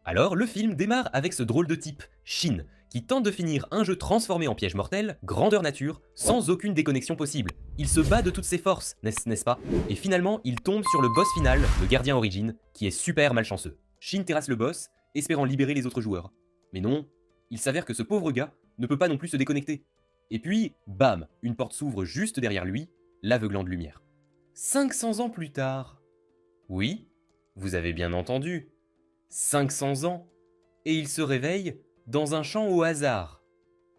Alors, le film démarre avec ce drôle de type, Shin, qui tente de finir un jeu transformé en piège mortel, grandeur nature, sans aucune déconnexion possible. Il se bat de toutes ses forces, n'est-ce pas? Et finalement, il tombe sur le boss final, le gardien Origin, qui est super malchanceux. Shin terrasse le boss, espérant libérer les autres joueurs. Mais non, il s'avère que ce pauvre gars ne peut pas non plus se déconnecter. Et puis, bam, une porte s'ouvre juste derrière lui, l'aveuglant de lumière. 500 ans plus tard. Oui, vous avez bien entendu. 500 ans. Et il se réveille dans un champ au hasard.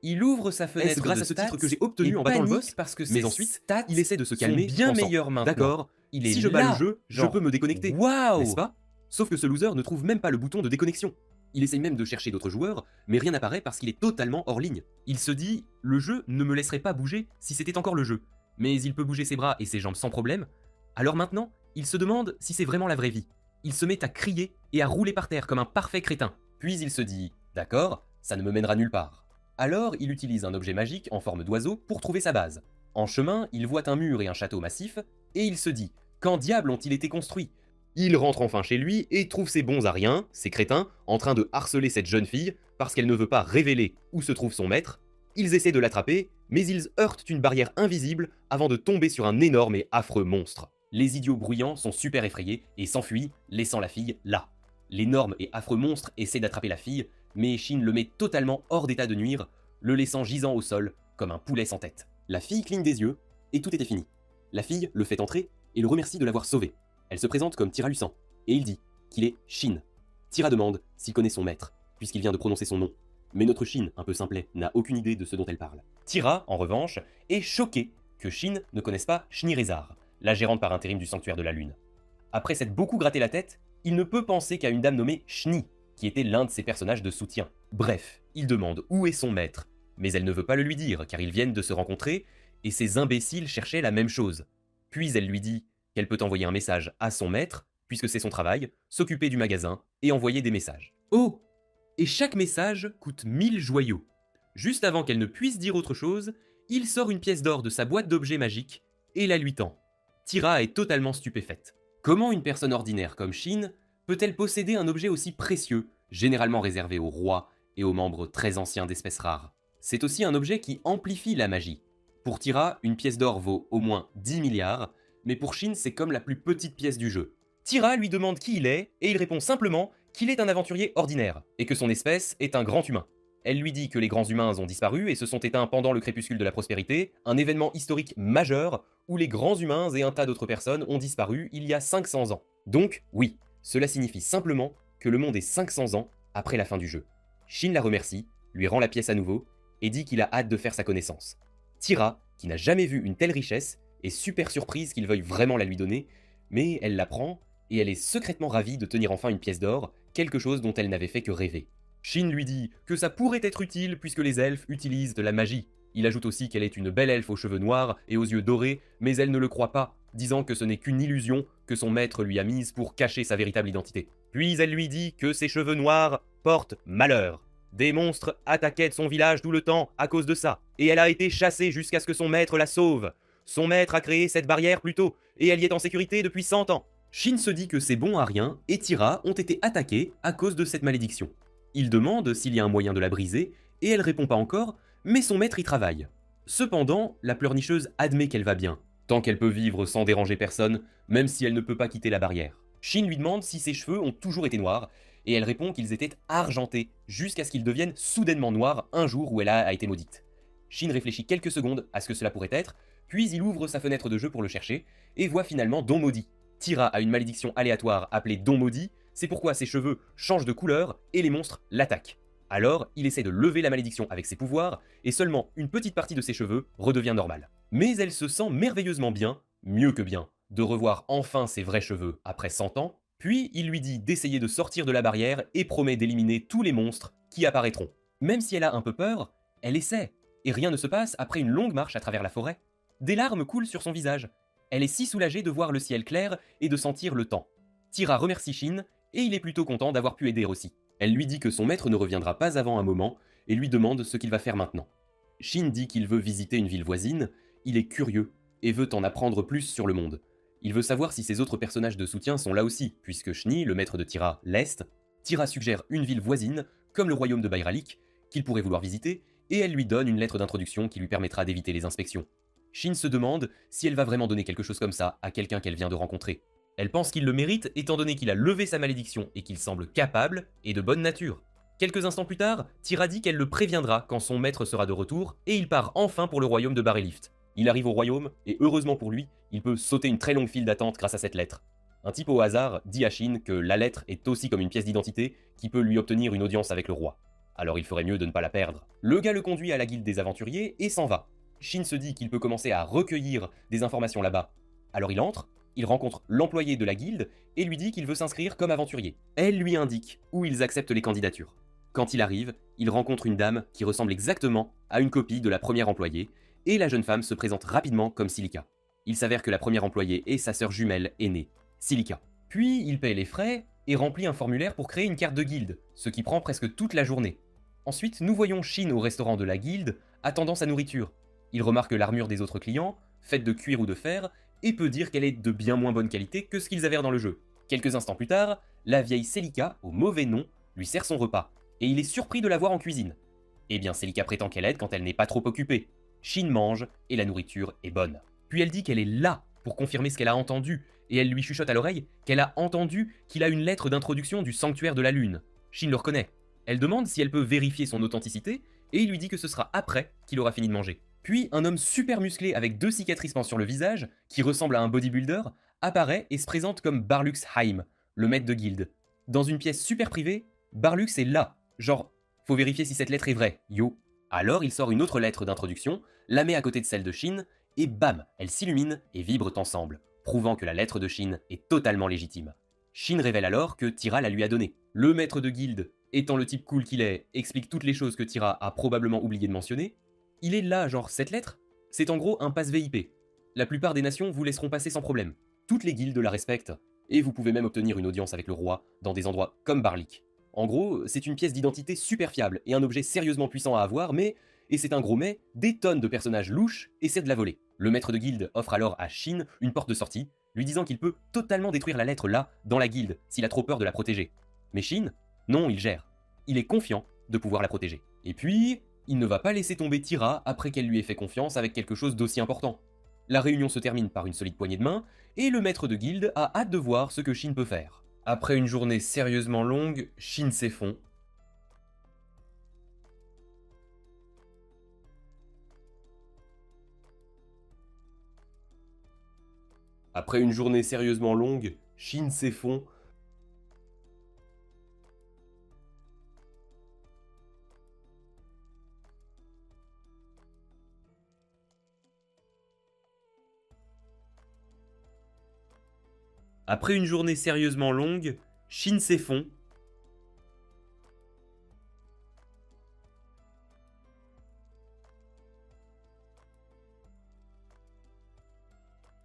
Il ouvre sa fenêtre Est-ce grâce de à ce stats titre que j'ai obtenu et en battant le panique boss? parce que Mais ses ensuite, stats il essaie de se sont calmer, bien pensant, meilleurs maintenant. d'accord, Il est si je bats le jeu, je genre, peux me déconnecter. waouh, N'est-ce pas? Sauf que ce loser ne trouve même pas le bouton de déconnexion. Il essaye même de chercher d'autres joueurs, mais rien n'apparaît parce qu'il est totalement hors ligne. Il se dit, le jeu ne me laisserait pas bouger si c'était encore le jeu. Mais il peut bouger ses bras et ses jambes sans problème. Alors maintenant, il se demande si c'est vraiment la vraie vie. Il se met à crier et à rouler par terre comme un parfait crétin. Puis il se dit, d'accord, ça ne me mènera nulle part. Alors il utilise un objet magique en forme d'oiseau pour trouver sa base. En chemin, il voit un mur et un château massif, et il se dit, quand diable ont-ils été construits? Il rentre enfin chez lui et trouve ces bons à rien, ces crétins, en train de harceler cette jeune fille parce qu'elle ne veut pas révéler où se trouve son maître. Ils essaient de l'attraper, mais ils heurtent une barrière invisible avant de tomber sur un énorme et affreux monstre. Les idiots bruyants sont super effrayés et s'enfuient, laissant la fille là. L'énorme et affreux monstre essaie d'attraper la fille, mais Shin le met totalement hors d'état de nuire, le laissant gisant au sol comme un poulet sans tête. La fille cligne des yeux et tout était fini. La fille le fait entrer et le remercie de l'avoir sauvé. Elle se présente comme Tira Lucent, et il dit qu'il est Shin. Tira demande s'il connaît son maître, puisqu'il vient de prononcer son nom. Mais notre Shin, un peu simplet, n'a aucune idée de ce dont elle parle. Tira, en revanche, est choquée que Shin ne connaisse pas Schneerezar, la gérante par intérim du sanctuaire de la Lune. Après s'être beaucoup gratté la tête, il ne peut penser qu'à une dame nommée Shni, qui était l'un de ses personnages de soutien. Bref, il demande où est son maître, mais elle ne veut pas le lui dire, car ils viennent de se rencontrer, et ces imbéciles cherchaient la même chose. Puis elle lui dit qu'elle peut envoyer un message à son maître, puisque c'est son travail, s'occuper du magasin et envoyer des messages. Oh! Et chaque message coûte 1000 joyaux. Juste avant qu'elle ne puisse dire autre chose, il sort une pièce d'or de sa boîte d'objets magiques et la lui tend. Tira est totalement stupéfaite. Comment une personne ordinaire comme Shin peut-elle posséder un objet aussi précieux, généralement réservé aux rois et aux membres très anciens d'espèces rares? C'est aussi un objet qui amplifie la magie. Pour Tira, une pièce d'or vaut au moins 10 milliards, mais pour Shin, c'est comme la plus petite pièce du jeu. Tira lui demande qui il est, et il répond simplement qu'il est un aventurier ordinaire, et que son espèce est un grand humain. Elle lui dit que les grands humains ont disparu et se sont éteints pendant le crépuscule de la prospérité, un événement historique majeur où les grands humains et un tas d'autres personnes ont disparu il y a 500 ans. Donc, oui, cela signifie simplement que le monde est 500 ans après la fin du jeu. Shin la remercie, lui rend la pièce à nouveau, et dit qu'il a hâte de faire sa connaissance. Tira, qui n'a jamais vu une telle richesse, est super surprise qu'il veuille vraiment la lui donner, mais elle la prend, et elle est secrètement ravie de tenir enfin une pièce d'or, quelque chose dont elle n'avait fait que rêver. Shin lui dit que ça pourrait être utile puisque les elfes utilisent de la magie. Il ajoute aussi qu'elle est une belle elfe aux cheveux noirs et aux yeux dorés, mais elle ne le croit pas, disant que ce n'est qu'une illusion que son maître lui a mise pour cacher sa véritable identité. Puis elle lui dit que ses cheveux noirs portent malheur. Des monstres attaquaient son village tout le temps à cause de ça, et elle a été chassée jusqu'à ce que son maître la sauve. Son maître a créé cette barrière plus tôt, et elle y est en sécurité depuis 100 ans. Shin se dit que c'est bon à rien, et Tira ont été attaqués à cause de cette malédiction. Il demande s'il y a un moyen de la briser, et elle répond pas encore, mais son maître y travaille. Cependant, la pleurnicheuse admet qu'elle va bien, tant qu'elle peut vivre sans déranger personne, même si elle ne peut pas quitter la barrière. Shin lui demande si ses cheveux ont toujours été noirs, et elle répond qu'ils étaient argentés, jusqu'à ce qu'ils deviennent soudainement noirs un jour où elle a été maudite. Shin réfléchit quelques secondes à ce que cela pourrait être, puis il ouvre sa fenêtre de jeu pour le chercher, et voit finalement Don Maudit. Tira a une malédiction aléatoire appelée Don Maudit, c'est pourquoi ses cheveux changent de couleur et les monstres l'attaquent. Alors, il essaie de lever la malédiction avec ses pouvoirs, et seulement une petite partie de ses cheveux redevient normale. Mais elle se sent merveilleusement bien, mieux que bien, de revoir enfin ses vrais cheveux après 100 ans, puis il lui dit d'essayer de sortir de la barrière et promet d'éliminer tous les monstres qui apparaîtront. Même si elle a un peu peur, elle essaie, et rien ne se passe après une longue marche à travers la forêt. Des larmes coulent sur son visage. Elle est si soulagée de voir le ciel clair et de sentir le temps. Tira remercie Shin, et il est plutôt content d'avoir pu aider aussi. Elle lui dit que son maître ne reviendra pas avant un moment, et lui demande ce qu'il va faire maintenant. Shin dit qu'il veut visiter une ville voisine, il est curieux, et veut en apprendre plus sur le monde. Il veut savoir si ses autres personnages de soutien sont là aussi, puisque Shni, le maître de Tira, l'est, Tira suggère une ville voisine, comme le royaume de Bayralik, qu'il pourrait vouloir visiter, et elle lui donne une lettre d'introduction qui lui permettra d'éviter les inspections. Shin se demande si elle va vraiment donner quelque chose comme ça à quelqu'un qu'elle vient de rencontrer. Elle pense qu'il le mérite étant donné qu'il a levé sa malédiction et qu'il semble capable et de bonne nature. Quelques instants plus tard, Tira dit qu'elle le préviendra quand son maître sera de retour et il part enfin pour le royaume de Barelift. Il arrive au royaume et heureusement pour lui, il peut sauter une très longue file d'attente grâce à cette lettre. Un type au hasard dit à Shin que la lettre est aussi comme une pièce d'identité qui peut lui obtenir une audience avec le roi. Alors il ferait mieux de ne pas la perdre. Le gars le conduit à la guilde des aventuriers et s'en va. Shin se dit qu'il peut commencer à recueillir des informations là-bas. Alors il entre, il rencontre l'employé de la guilde et lui dit qu'il veut s'inscrire comme aventurier. Elle lui indique où ils acceptent les candidatures. Quand il arrive, il rencontre une dame qui ressemble exactement à une copie de la première employée, et la jeune femme se présente rapidement comme Silica. Il s'avère que la première employée est sa sœur jumelle aînée, Silica. Puis il paye les frais et remplit un formulaire pour créer une carte de guilde, ce qui prend presque toute la journée. Ensuite, nous voyons Shin au restaurant de la guilde, attendant sa nourriture. Il remarque l'armure des autres clients, faite de cuir ou de fer, et peut dire qu'elle est de bien moins bonne qualité que ce qu'ils avaient dans le jeu. Quelques instants plus tard, la vieille Selica, au mauvais nom, lui sert son repas, et il est surpris de la voir en cuisine. Eh bien, Selica prétend qu'elle aide quand elle n'est pas trop occupée. Shin mange, et la nourriture est bonne. Puis elle dit qu'elle est là pour confirmer ce qu'elle a entendu, et elle lui chuchote à l'oreille qu'elle a entendu qu'il a une lettre d'introduction du sanctuaire de la lune. Shin le reconnaît. Elle demande si elle peut vérifier son authenticité, et il lui dit que ce sera après qu'il aura fini de manger. Puis un homme super musclé avec 2 cicatrices sur le visage, qui ressemble à un bodybuilder, apparaît et se présente comme Barlux Haim, le maître de guilde. Dans une pièce super privée, Barlux est là, genre, faut vérifier si cette lettre est vraie, yo. Alors il sort une autre lettre d'introduction, la met à côté de celle de Shin, et bam, elles s'illuminent et vibrent ensemble, prouvant que la lettre de Shin est totalement légitime. Shin révèle alors que Tira la lui a donnée. Le maître de guilde, étant le type cool qu'il est, explique toutes les choses que Tira a probablement oublié de mentionner. Il est là, genre, cette lettre, c'est en gros un pass VIP. La plupart des nations vous laisseront passer sans problème. Toutes les guildes la respectent, et vous pouvez même obtenir une audience avec le roi dans des endroits comme Barlik. En gros, c'est une pièce d'identité super fiable et un objet sérieusement puissant à avoir, mais, et c'est un gros mais, des tonnes de personnages louches essaient de la voler. Le maître de guilde offre alors à Shin une porte de sortie, lui disant qu'il peut totalement détruire la lettre là, dans la guilde, s'il a trop peur de la protéger. Mais Shin, non, il gère. Il est confiant de pouvoir la protéger. Et puis, il ne va pas laisser tomber Tira après qu'elle lui ait fait confiance avec quelque chose d'aussi important. La réunion se termine par une solide poignée de main, et le maître de guilde a hâte de voir ce que Shin peut faire. Après une journée sérieusement longue, Shin s'effondre. Après une journée sérieusement longue, Shin s'effondre. Après une journée sérieusement longue, Shin s'effondre.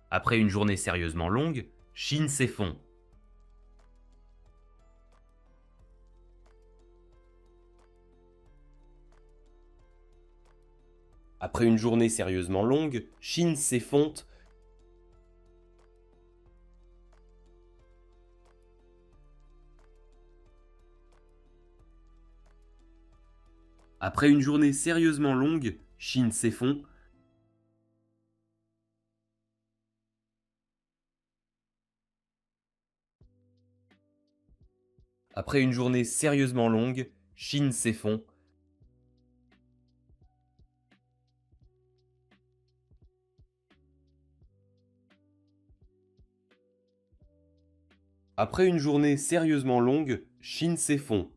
Après une journée sérieusement longue, Shin s'effondre. Après une journée sérieusement longue, Shin s'effondre. Après une journée sérieusement longue, Shin s'effondre. Après une journée sérieusement longue, Shin s'effondre. Après une journée sérieusement longue, Shin s'effondre.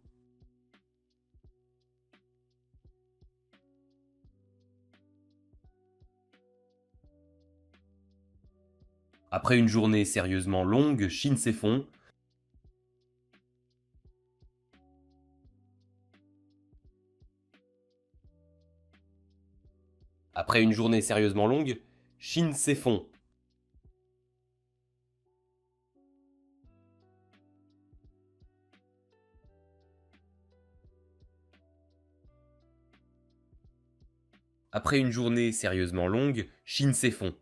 Après une journée sérieusement longue, Shin s'effondre. Après une journée sérieusement longue, Shin s'effondre. Après une journée sérieusement longue, Shin s'effondre.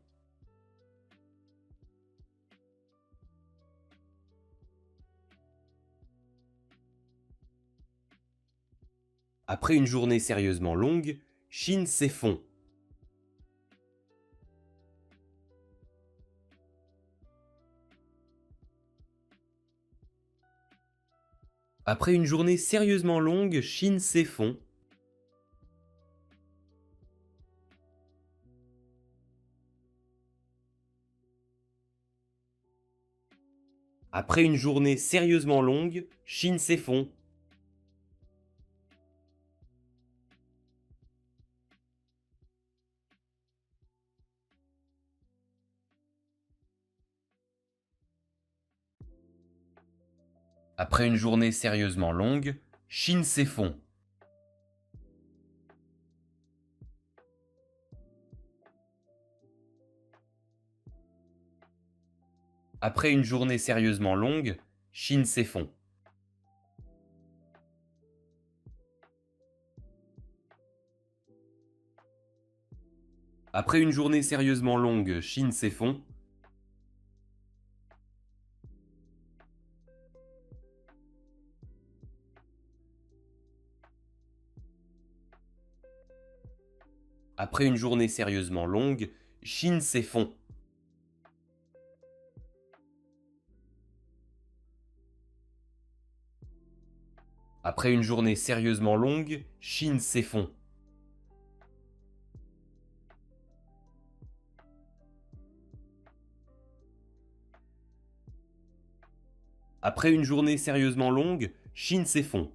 Après une journée sérieusement longue, Chine s'effond. Après une journée sérieusement longue, Chine s'effond. Après une journée sérieusement longue, Chine s'effond. Après une journée sérieusement longue, Chine s'effond. Après une journée sérieusement longue, Chine s'effond. Après une journée sérieusement longue, Chine s'effond. Après une journée sérieusement longue, Chine s'effond. Après une journée sérieusement longue, Chine s'effond. Après une journée sérieusement longue, Chine s'effond.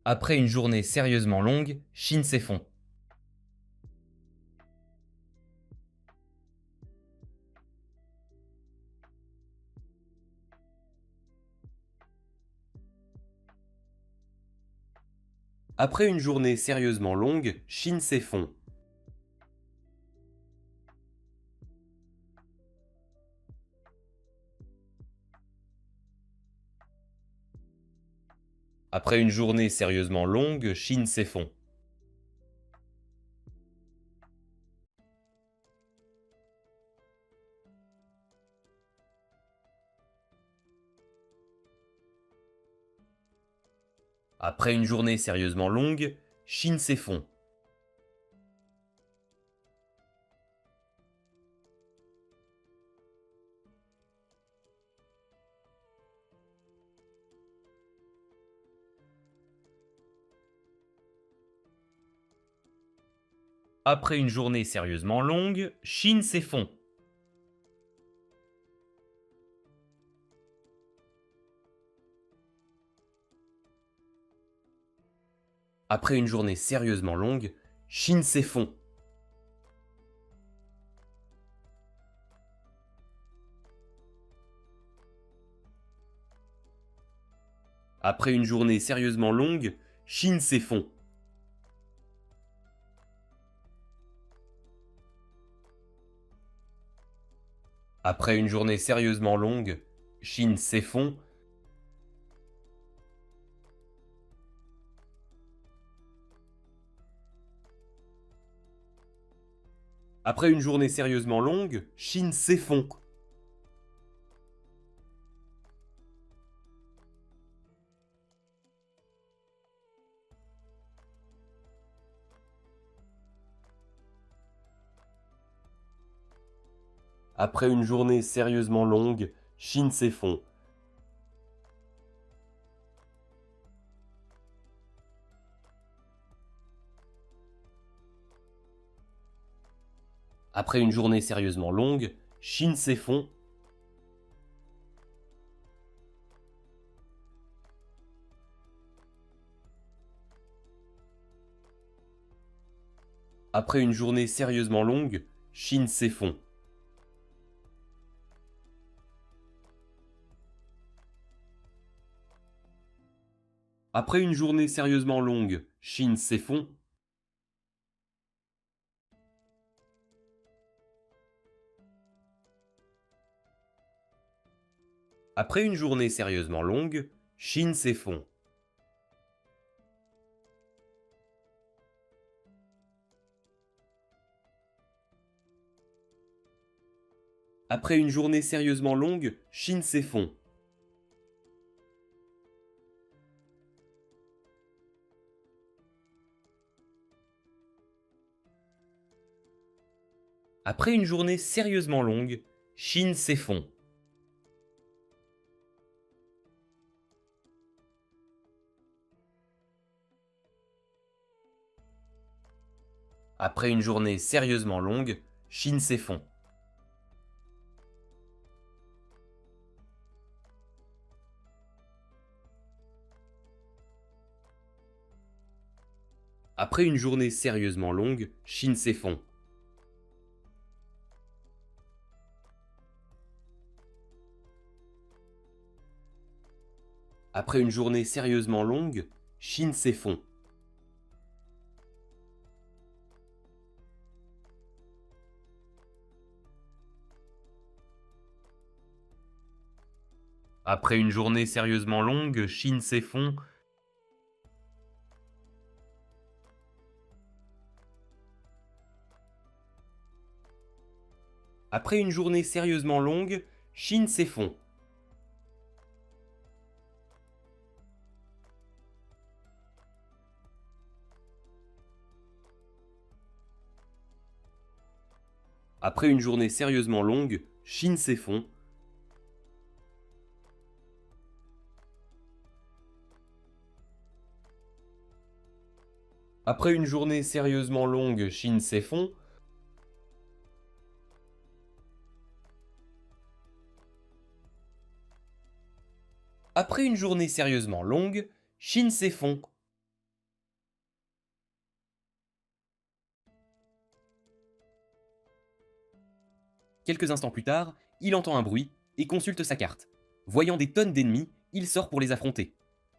Après une journée sérieusement longue, Chine s'effond. Après une journée sérieusement longue, Chine s'effond. Après une journée sérieusement longue, Chine s'effond. Après une journée sérieusement longue, Chine s'effond. Après une journée sérieusement longue, Chine s'effond. Après une journée sérieusement longue, Chine s'effond. Après une journée sérieusement longue, Chine s'effond. Après une journée sérieusement longue, Chine s'effond. Après une journée sérieusement longue, Chine s'effond. Après une journée sérieusement longue, Chine s'effond. Après une journée sérieusement longue, Chine s'effond. Après une journée sérieusement longue, Chine s'effond. Après une journée sérieusement longue, Chine s'effond. Après une journée sérieusement longue, Chine s'effond. Après une journée sérieusement longue, Shin s'effondre. Après une journée sérieusement longue, Shin s'effondre. Après une journée sérieusement longue, Shin s'effondre. Après une journée sérieusement longue, Shin s'effondre. Après une journée sérieusement longue, Shin s'effondre. Après une journée sérieusement longue, Shin s'effondre. Après une journée sérieusement longue, Shin s'effondre. Après une journée sérieusement longue, Shin s'effondre. Après une journée sérieusement longue, Shin s'effondre. Après une journée sérieusement longue, Shin s'effondre. Quelques instants plus tard, il entend un bruit et consulte sa carte. Voyant des tonnes d'ennemis, il sort pour les affronter.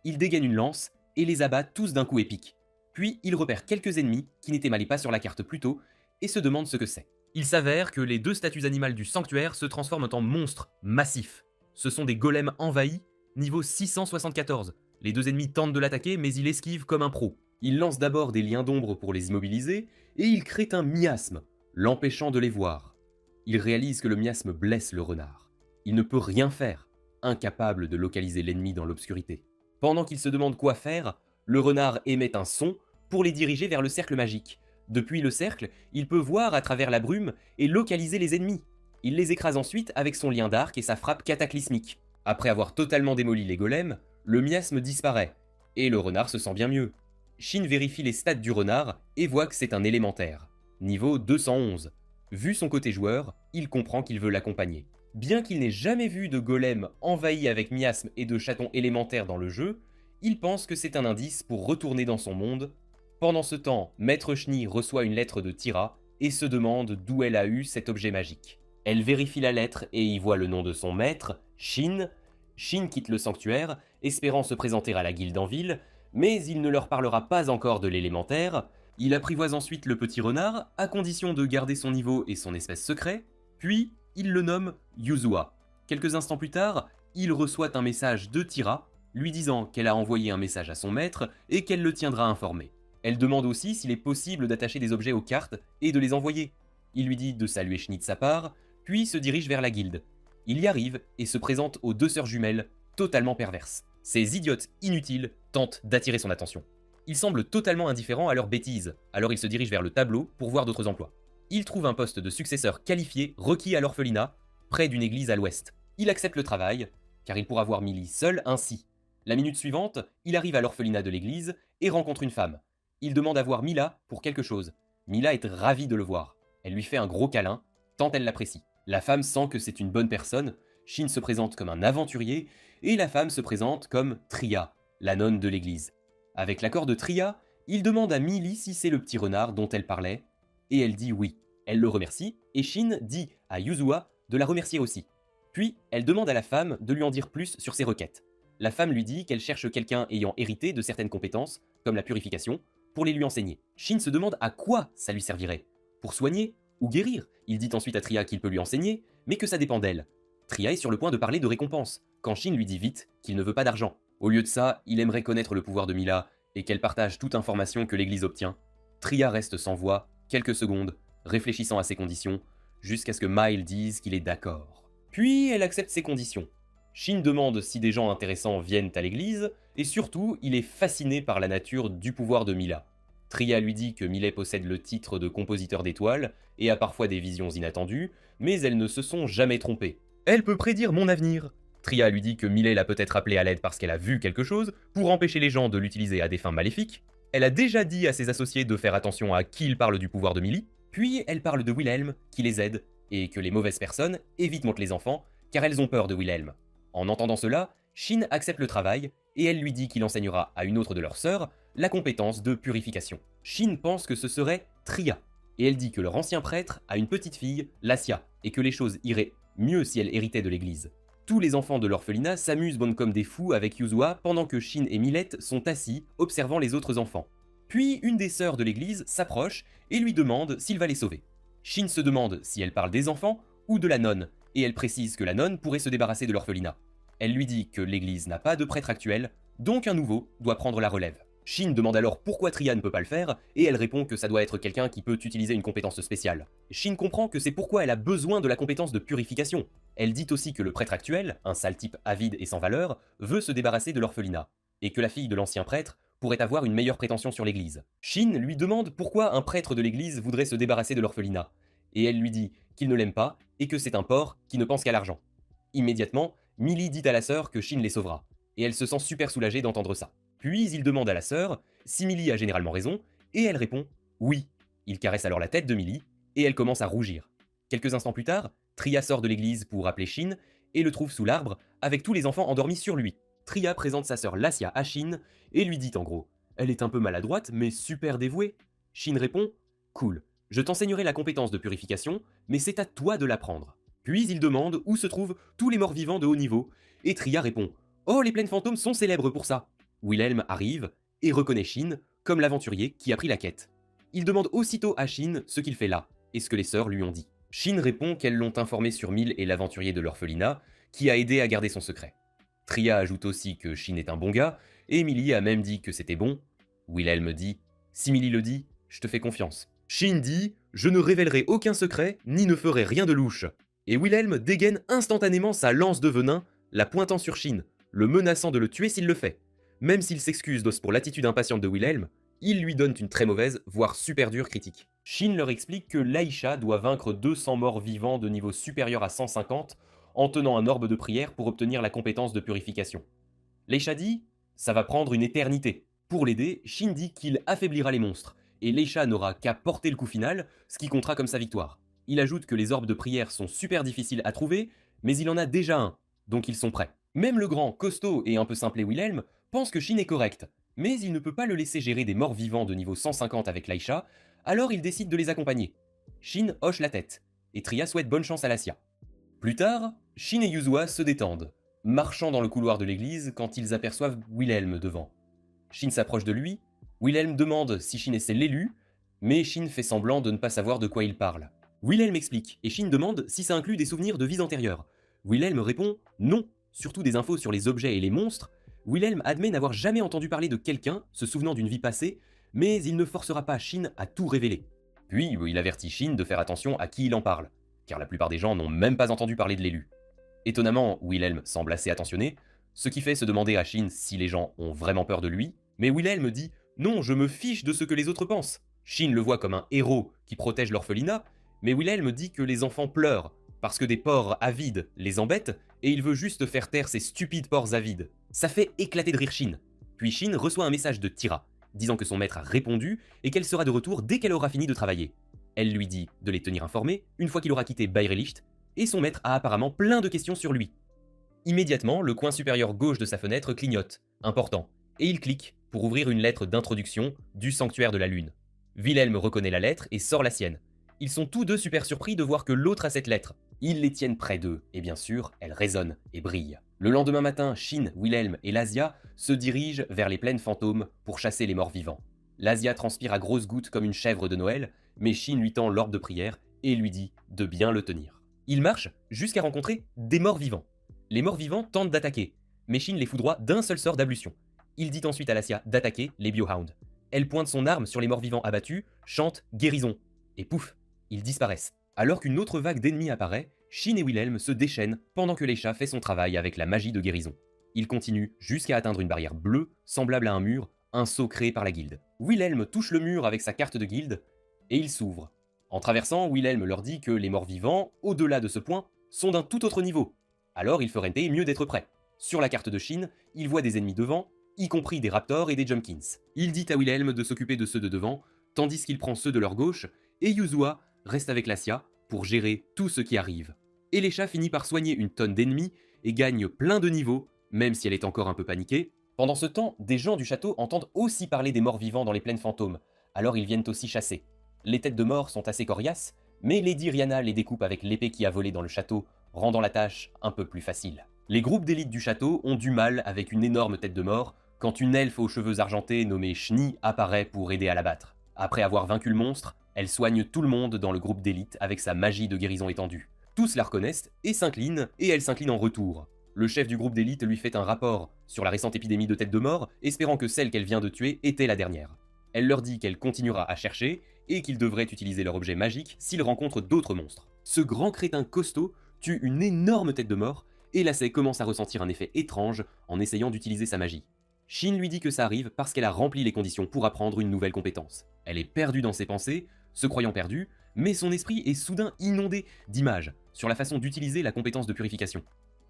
Il dégaine une lance et les abat tous d'un coup épique. Puis il repère quelques ennemis qui n'étaient malés pas sur la carte plus tôt et se demande ce que c'est. Il s'avère que les deux statues animales du sanctuaire se transforment en monstres massifs. Ce sont des golems envahis, niveau 674. Les deux ennemis tentent de l'attaquer mais il esquive comme un pro. Il lance d'abord des liens d'ombre pour les immobiliser et il crée un miasme, l'empêchant de les voir. Il réalise que le miasme blesse le renard. Il ne peut rien faire, incapable de localiser l'ennemi dans l'obscurité. Pendant qu'il se demande quoi faire, le renard émet un son pour les diriger vers le cercle magique. Depuis le cercle, il peut voir à travers la brume et localiser les ennemis. Il les écrase ensuite avec son lien d'arc et sa frappe cataclysmique. Après avoir totalement démoli les golems, le miasme disparaît, et le renard se sent bien mieux. Shin vérifie les stats du renard et voit que c'est un élémentaire, niveau 211. Vu son côté joueur, il comprend qu'il veut l'accompagner. Bien qu'il n'ait jamais vu de golem envahi avec miasme et de chatons élémentaires dans le jeu, il pense que c'est un indice pour retourner dans son monde. Pendant ce temps, Maître Shni reçoit une lettre de Tira et se demande d'où elle a eu cet objet magique. Elle vérifie la lettre et y voit le nom de son maître, Shin. Shin quitte le sanctuaire, espérant se présenter à la guilde en ville, mais il ne leur parlera pas encore de l'élémentaire. Il apprivoise ensuite le petit renard, à condition de garder son niveau et son espèce secret, puis il le nomme Yuzua. Quelques instants plus tard, il reçoit un message de Tira, lui disant qu'elle a envoyé un message à son maître et qu'elle le tiendra informé. Elle demande aussi s'il est possible d'attacher des objets aux cartes et de les envoyer. Il lui dit de saluer Shni de sa part, puis se dirige vers la guilde. Il y arrive et se présente aux deux sœurs jumelles, totalement perverses. Ces idiotes inutiles tentent d'attirer son attention. Il semble totalement indifférent à leurs bêtises, alors il se dirige vers le tableau pour voir d'autres emplois. Il trouve un poste de successeur qualifié requis à l'orphelinat, près d'une église à l'ouest. Il accepte le travail, car il pourra voir Millie seule ainsi. La minute suivante, il arrive à l'orphelinat de l'église et rencontre une femme. Il demande à voir Mila pour quelque chose. Mila est ravie de le voir. Elle lui fait un gros câlin, tant elle l'apprécie. La femme sent que c'est une bonne personne, Shin se présente comme un aventurier, et la femme se présente comme Tria, la nonne de l'église. Avec l'accord de Tria, il demande à Millie si c'est le petit renard dont elle parlait, et elle dit oui. Elle le remercie, et Shin dit à Yuzua de la remercier aussi. Puis, elle demande à la femme de lui en dire plus sur ses requêtes. La femme lui dit qu'elle cherche quelqu'un ayant hérité de certaines compétences, comme la purification, pour les lui enseigner. Shin se demande à quoi ça lui servirait. Pour soigner ou guérir. Il dit ensuite à Tria qu'il peut lui enseigner, mais que ça dépend d'elle. Tria est sur le point de parler de récompense, quand Shin lui dit vite qu'il ne veut pas d'argent. Au lieu de ça, il aimerait connaître le pouvoir de Mila et qu'elle partage toute information que l'église obtient. Tria reste sans voix, quelques secondes, réfléchissant à ses conditions, jusqu'à ce que Mile dise qu'il est d'accord. Puis elle accepte ses conditions. Shin demande si des gens intéressants viennent à l'église, et surtout, il est fasciné par la nature du pouvoir de Mila. Tria lui dit que Millet possède le titre de compositeur d'étoiles, et a parfois des visions inattendues, mais elles ne se sont jamais trompées. Elle peut prédire mon avenir. Tria lui dit que Millet l'a peut-être appelée à l'aide parce qu'elle a vu quelque chose, pour empêcher les gens de l'utiliser à des fins maléfiques. Elle a déjà dit à ses associés de faire attention à qui il parle du pouvoir de Millie, puis elle parle de Wilhelm, qui les aide, et que les mauvaises personnes évitent monter les enfants, car elles ont peur de Wilhelm. En entendant cela, Shin accepte le travail, et elle lui dit qu'il enseignera à une autre de leurs sœurs la compétence de purification. Shin pense que ce serait Tria, et elle dit que leur ancien prêtre a une petite fille, Lassia, et que les choses iraient mieux si elle héritait de l'église. Tous les enfants de l'orphelinat s'amusent bon comme des fous avec Yuzua pendant que Shin et Millet sont assis, observant les autres enfants. Puis une des sœurs de l'église s'approche et lui demande s'il va les sauver. Shin se demande si elle parle des enfants ou de la nonne, et elle précise que la nonne pourrait se débarrasser de l'orphelinat. Elle lui dit que l'église n'a pas de prêtre actuel, donc un nouveau doit prendre la relève. Shin demande alors pourquoi Tria ne peut pas le faire, et elle répond que ça doit être quelqu'un qui peut utiliser une compétence spéciale. Shin comprend que c'est pourquoi elle a besoin de la compétence de purification. Elle dit aussi que le prêtre actuel, un sale type avide et sans valeur, veut se débarrasser de l'orphelinat, et que la fille de l'ancien prêtre pourrait avoir une meilleure prétention sur l'église. Shin lui demande pourquoi un prêtre de l'église voudrait se débarrasser de l'orphelinat, et elle lui dit qu'il ne l'aime pas et que c'est un porc qui ne pense qu'à l'argent. Immédiatement, Millie dit à la sœur que Shin les sauvera, et elle se sent super soulagée d'entendre ça. Puis il demande à la sœur si Millie a généralement raison, et elle répond oui. Il caresse alors la tête de Millie, et elle commence à rougir. Quelques instants plus tard, Tria sort de l'église pour appeler Shin, et le trouve sous l'arbre, avec tous les enfants endormis sur lui. Tria présente sa sœur Lassia à Shin, et lui dit en gros « Elle est un peu maladroite, mais super dévouée ». Shin répond « Cool, je t'enseignerai la compétence de purification, mais c'est à toi de l'apprendre ». Puis il demande où se trouvent tous les morts vivants de haut niveau, et Tria répond « Oh, les plaines fantômes sont célèbres pour ça ». Wilhelm arrive, et reconnaît Shin comme l'aventurier qui a pris la quête. Il demande aussitôt à Shin ce qu'il fait là, et ce que les sœurs lui ont dit. Shin répond qu'elles l'ont informé sur Mille et l'aventurier de l'orphelinat, qui a aidé à garder son secret. Tria ajoute aussi que Shin est un bon gars, et Millie a même dit que c'était bon. Wilhelm dit « Si Millie le dit, je te fais confiance ». Shin dit « Je ne révélerai aucun secret, ni ne ferai rien de louche ». Et Wilhelm dégaine instantanément sa lance de venin, la pointant sur Shin, le menaçant de le tuer s'il le fait. Même s'il s'excuse d'os pour l'attitude impatiente de Wilhelm, ils lui donnent une très mauvaise, voire super dure critique. Shin leur explique que Laisha doit vaincre 200 morts vivants de niveau supérieur à 150 en tenant un orbe de prière pour obtenir la compétence de purification. Laisha dit « Ça va prendre une éternité ». Pour l'aider, Shin dit qu'il affaiblira les monstres, et Laisha n'aura qu'à porter le coup final, ce qui comptera comme sa victoire. Il ajoute que les orbes de prière sont super difficiles à trouver, mais il en a déjà un, donc ils sont prêts. Même le grand, costaud et un peu simplé Wilhelm pense que Shin est correct, mais il ne peut pas le laisser gérer des morts vivants de niveau 150 avec Laisha, alors il décide de les accompagner. Shin hoche la tête, et Tria souhaite bonne chance à Lassia. Plus tard, Shin et Yuzua se détendent, marchant dans le couloir de l'église quand ils aperçoivent Wilhelm devant. Shin s'approche de lui, Wilhelm demande si Shin essaie l'élu, mais Shin fait semblant de ne pas savoir de quoi il parle. Wilhelm explique, et Shin demande si ça inclut des souvenirs de vies antérieures. Wilhelm répond non, surtout des infos sur les objets et les monstres. Wilhelm admet n'avoir jamais entendu parler de quelqu'un se souvenant d'une vie passée, mais il ne forcera pas Shin à tout révéler. Puis il avertit Shin de faire attention à qui il en parle, car la plupart des gens n'ont même pas entendu parler de l'élu. Étonnamment, Wilhelm semble assez attentionné, ce qui fait se demander à Shin si les gens ont vraiment peur de lui, mais Wilhelm dit « Non, je me fiche de ce que les autres pensent ». Shin le voit comme un héros qui protège l'orphelinat, mais Wilhelm dit que les enfants pleurent, parce que des porcs avides les embêtent, et il veut juste faire taire ces stupides porcs avides. Ça fait éclater de rire Shin. Puis Shin reçoit un message de Tira, disant que son maître a répondu et qu'elle sera de retour dès qu'elle aura fini de travailler. Elle lui dit de les tenir informés une fois qu'il aura quitté Bayrelicht, et son maître a apparemment plein de questions sur lui. Immédiatement, le coin supérieur gauche de sa fenêtre clignote, important, et il clique pour ouvrir une lettre d'introduction du sanctuaire de la lune. Wilhelm reconnaît la lettre et sort la sienne. Ils sont tous deux super surpris de voir que l'autre a cette lettre. Ils les tiennent près d'eux, et bien sûr, elle résonne et brille. Le lendemain matin, Shin, Wilhelm et Lassia se dirigent vers les plaines fantômes pour chasser les morts vivants. Lassia transpire à grosses gouttes comme une chèvre de Noël, mais Shin lui tend l'orbe de prière et lui dit de bien le tenir. Ils marchent jusqu'à rencontrer des morts vivants. Les morts vivants tentent d'attaquer, mais Shin les foudroie d'un seul sort d'ablution. Il dit ensuite à Lassia d'attaquer les Biohounds. Elle pointe son arme sur les morts vivants abattus, chante « guérison » et pouf, ils disparaissent. Alors qu'une autre vague d'ennemis apparaît, Shin et Wilhelm se déchaînent pendant que Leisha fait son travail avec la magie de guérison. Ils continuent jusqu'à atteindre une barrière bleue, semblable à un mur, un sceau créé par la guilde. Wilhelm touche le mur avec sa carte de guilde, et il s'ouvre. En traversant, Wilhelm leur dit que les morts vivants, au-delà de ce point, sont d'un tout autre niveau. Alors il ferait mieux d'être prêt. Sur la carte de Shin, il voit des ennemis devant, y compris des raptors et des jumpkins. Il dit à Wilhelm de s'occuper de ceux de devant, tandis qu'il prend ceux de leur gauche, et Yuzua reste avec Lassia pour gérer tout ce qui arrive. Et Leisha finit par soigner une tonne d'ennemis et gagne plein de niveaux, même si elle est encore un peu paniquée. Pendant ce temps, des gens du château entendent aussi parler des morts vivants dans les plaines fantômes, alors ils viennent aussi chasser. Les têtes de mort sont assez coriaces, mais Lady Rihanna les découpe avec l'épée qui a volé dans le château, rendant la tâche un peu plus facile. Les groupes d'élite du château ont du mal avec une énorme tête de mort quand une elfe aux cheveux argentés nommée Shni apparaît pour aider à la battre. Après avoir vaincu le monstre, elle soigne tout le monde dans le groupe d'élite avec sa magie de guérison étendue. Tous la reconnaissent et s'inclinent, et elle s'incline en retour. Le chef du groupe d'élite lui fait un rapport sur la récente épidémie de têtes de mort, espérant que celle qu'elle vient de tuer était la dernière. Elle leur dit qu'elle continuera à chercher, et qu'ils devraient utiliser leur objet magique s'ils rencontrent d'autres monstres. Ce grand crétin costaud tue une énorme tête de mort, et Lassie commence à ressentir un effet étrange en essayant d'utiliser sa magie. Shin lui dit que ça arrive parce qu'elle a rempli les conditions pour apprendre une nouvelle compétence. Elle est perdue dans ses pensées, se croyant perdue, mais son esprit est soudain inondé d'images sur la façon d'utiliser la compétence de purification.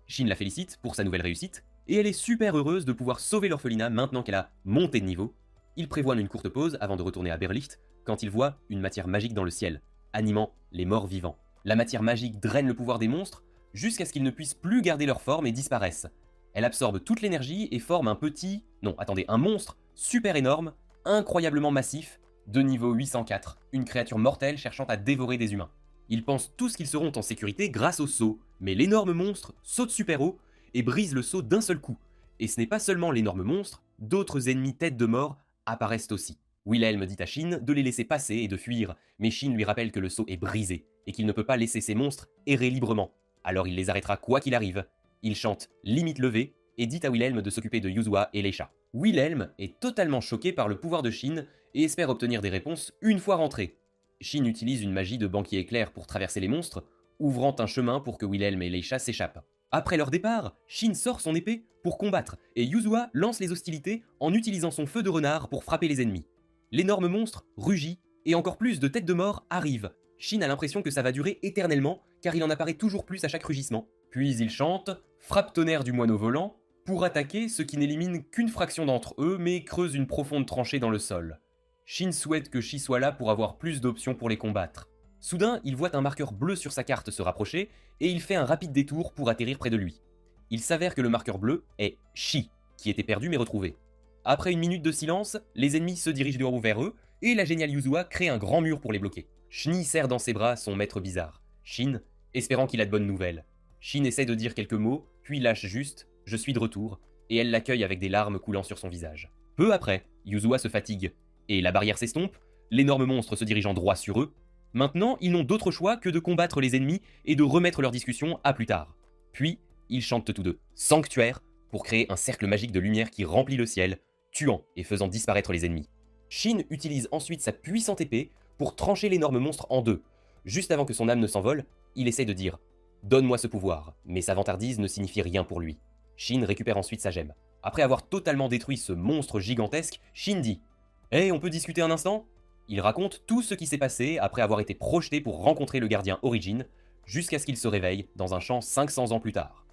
Shin la félicite pour sa nouvelle réussite, et elle est super heureuse de pouvoir sauver l'orphelinat maintenant qu'elle a monté de niveau. Ils prévoient une courte pause avant de retourner à Berlicht quand ils voient une matière magique dans le ciel, animant les morts vivants. La matière magique draine le pouvoir des monstres jusqu'à ce qu'ils ne puissent plus garder leur forme et disparaissent. Elle absorbe toute l'énergie et forme un monstre super énorme, incroyablement massif, de niveau 804, une créature mortelle cherchant à dévorer des humains. Ils pensent tous qu'ils seront en sécurité grâce au sceau, mais l'énorme monstre saute super haut et brise le sceau d'un seul coup. Et ce n'est pas seulement l'énorme monstre, d'autres ennemis têtes de mort apparaissent aussi. Wilhelm dit à Shin de les laisser passer et de fuir, mais Shin lui rappelle que le sceau est brisé et qu'il ne peut pas laisser ces monstres errer librement. Alors il les arrêtera quoi qu'il arrive. Il chante limite levée et dit à Wilhelm de s'occuper de Yuzua et Leisha. Wilhelm est totalement choqué par le pouvoir de Shin et espère obtenir des réponses une fois rentré. Shin utilise une magie de banquier éclair pour traverser les monstres, ouvrant un chemin pour que Wilhelm et Leisha s'échappent. Après leur départ, Shin sort son épée pour combattre et Yuzua lance les hostilités en utilisant son feu de renard pour frapper les ennemis. L'énorme monstre rugit et encore plus de têtes de mort arrivent. Shin a l'impression que ça va durer éternellement car il en apparaît toujours plus à chaque rugissement. Puis il chante « Frappe tonnerre du moineau volant » pour attaquer ce qui n'élimine qu'une fraction d'entre eux mais creuse une profonde tranchée dans le sol. Shin souhaite que Shi soit là pour avoir plus d'options pour les combattre. Soudain, il voit un marqueur bleu sur sa carte se rapprocher et il fait un rapide détour pour atterrir près de lui. Il s'avère que le marqueur bleu est Shi, qui était perdu mais retrouvé. Après une minute de silence, les ennemis se dirigent vers eux et la géniale Yuzua crée un grand mur pour les bloquer. Shni serre dans ses bras son maître bizarre, Shin, espérant qu'il a de bonnes nouvelles. Shin essaie de dire quelques mots, puis lâche juste « Je suis de retour » et elle l'accueille avec des larmes coulant sur son visage. Peu après, Yuzua se fatigue, et la barrière s'estompe, l'énorme monstre se dirigeant droit sur eux. Maintenant, ils n'ont d'autre choix que de combattre les ennemis et de remettre leur discussion à plus tard. Puis, ils chantent tous deux « Sanctuaire » pour créer un cercle magique de lumière qui remplit le ciel, tuant et faisant disparaître les ennemis. Shin utilise ensuite sa puissante épée pour trancher l'énorme monstre en deux. Juste avant que son âme ne s'envole, il essaie de dire « Donne-moi ce pouvoir », mais sa vantardise ne signifie rien pour lui. Shin récupère ensuite sa gemme. Après avoir totalement détruit ce monstre gigantesque, Shin dit « Hey, on peut discuter un instant ?» Il raconte tout ce qui s'est passé après avoir été projeté pour rencontrer le gardien Origin, jusqu'à ce qu'il se réveille dans un champ 500 ans plus tard.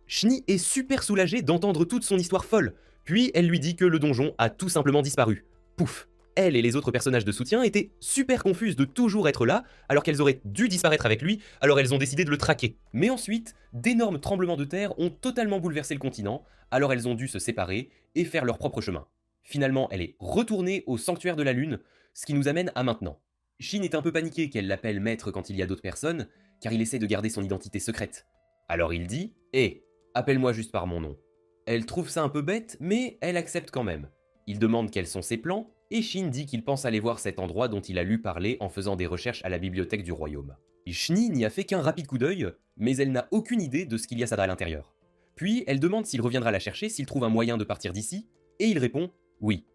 Shni est super soulagée d'entendre toute son histoire folle, puis elle lui dit que le donjon a tout simplement disparu. Pouf! Elle et les autres personnages de soutien étaient super confuses de toujours être là, alors qu'elles auraient dû disparaître avec lui, alors elles ont décidé de le traquer. Mais ensuite, d'énormes tremblements de terre ont totalement bouleversé le continent, alors elles ont dû se séparer et faire leur propre chemin. Finalement, elle est retournée au sanctuaire de la Lune, ce qui nous amène à maintenant. Shin est un peu paniqué qu'elle l'appelle maître quand il y a d'autres personnes, car il essaie de garder son identité secrète. Alors il dit « Hé, appelle-moi juste par mon nom ». Elle trouve ça un peu bête, mais elle accepte quand même. Il demande quels sont ses plans, et Shin dit qu'il pense aller voir cet endroit dont il a lu parler en faisant des recherches à la bibliothèque du royaume. Shni n'y a fait qu'un rapide coup d'œil, mais elle n'a aucune idée de ce qu'il y a à l'intérieur. Puis elle demande s'il reviendra la chercher s'il trouve un moyen de partir d'ici, et il répond « oui ».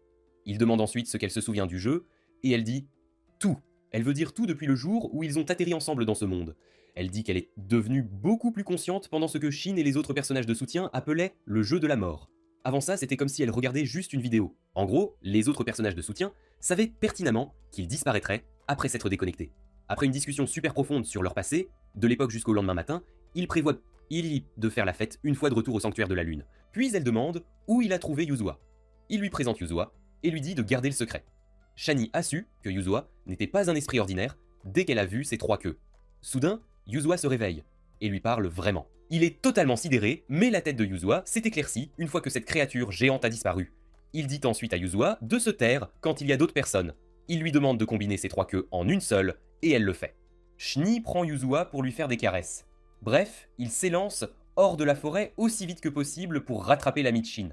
Il demande ensuite ce qu'elle se souvient du jeu, et elle dit « tout ». Elle veut dire tout depuis le jour où ils ont atterri ensemble dans ce monde. Elle dit qu'elle est devenue beaucoup plus consciente pendant ce que Shin et les autres personnages de soutien appelaient le jeu de la mort. Avant ça, c'était comme si elle regardait juste une vidéo. En gros, les autres personnages de soutien savaient pertinemment qu'ils disparaîtraient après s'être déconnectés. Après une discussion super profonde sur leur passé, de l'époque jusqu'au lendemain matin, ils prévoient de faire la fête une fois de retour au sanctuaire de la lune. Puis elle demande où il a trouvé Yuzua. Il lui présente Yuzua et lui dit de garder le secret. Shani a su que Yuzua n'était pas un esprit ordinaire dès qu'elle a vu ses 3 queues. Soudain, Yuzua se réveille et lui parle vraiment. Il est totalement sidéré, mais la tête de Yuzua s'est éclaircie une fois que cette créature géante a disparu. Il dit ensuite à Yuzua de se taire quand il y a d'autres personnes. Il lui demande de combiner ses 3 queues en une seule, et elle le fait. Shni prend Yuzua pour lui faire des caresses. Bref, il s'élance hors de la forêt aussi vite que possible pour rattraper l'ami de Shin.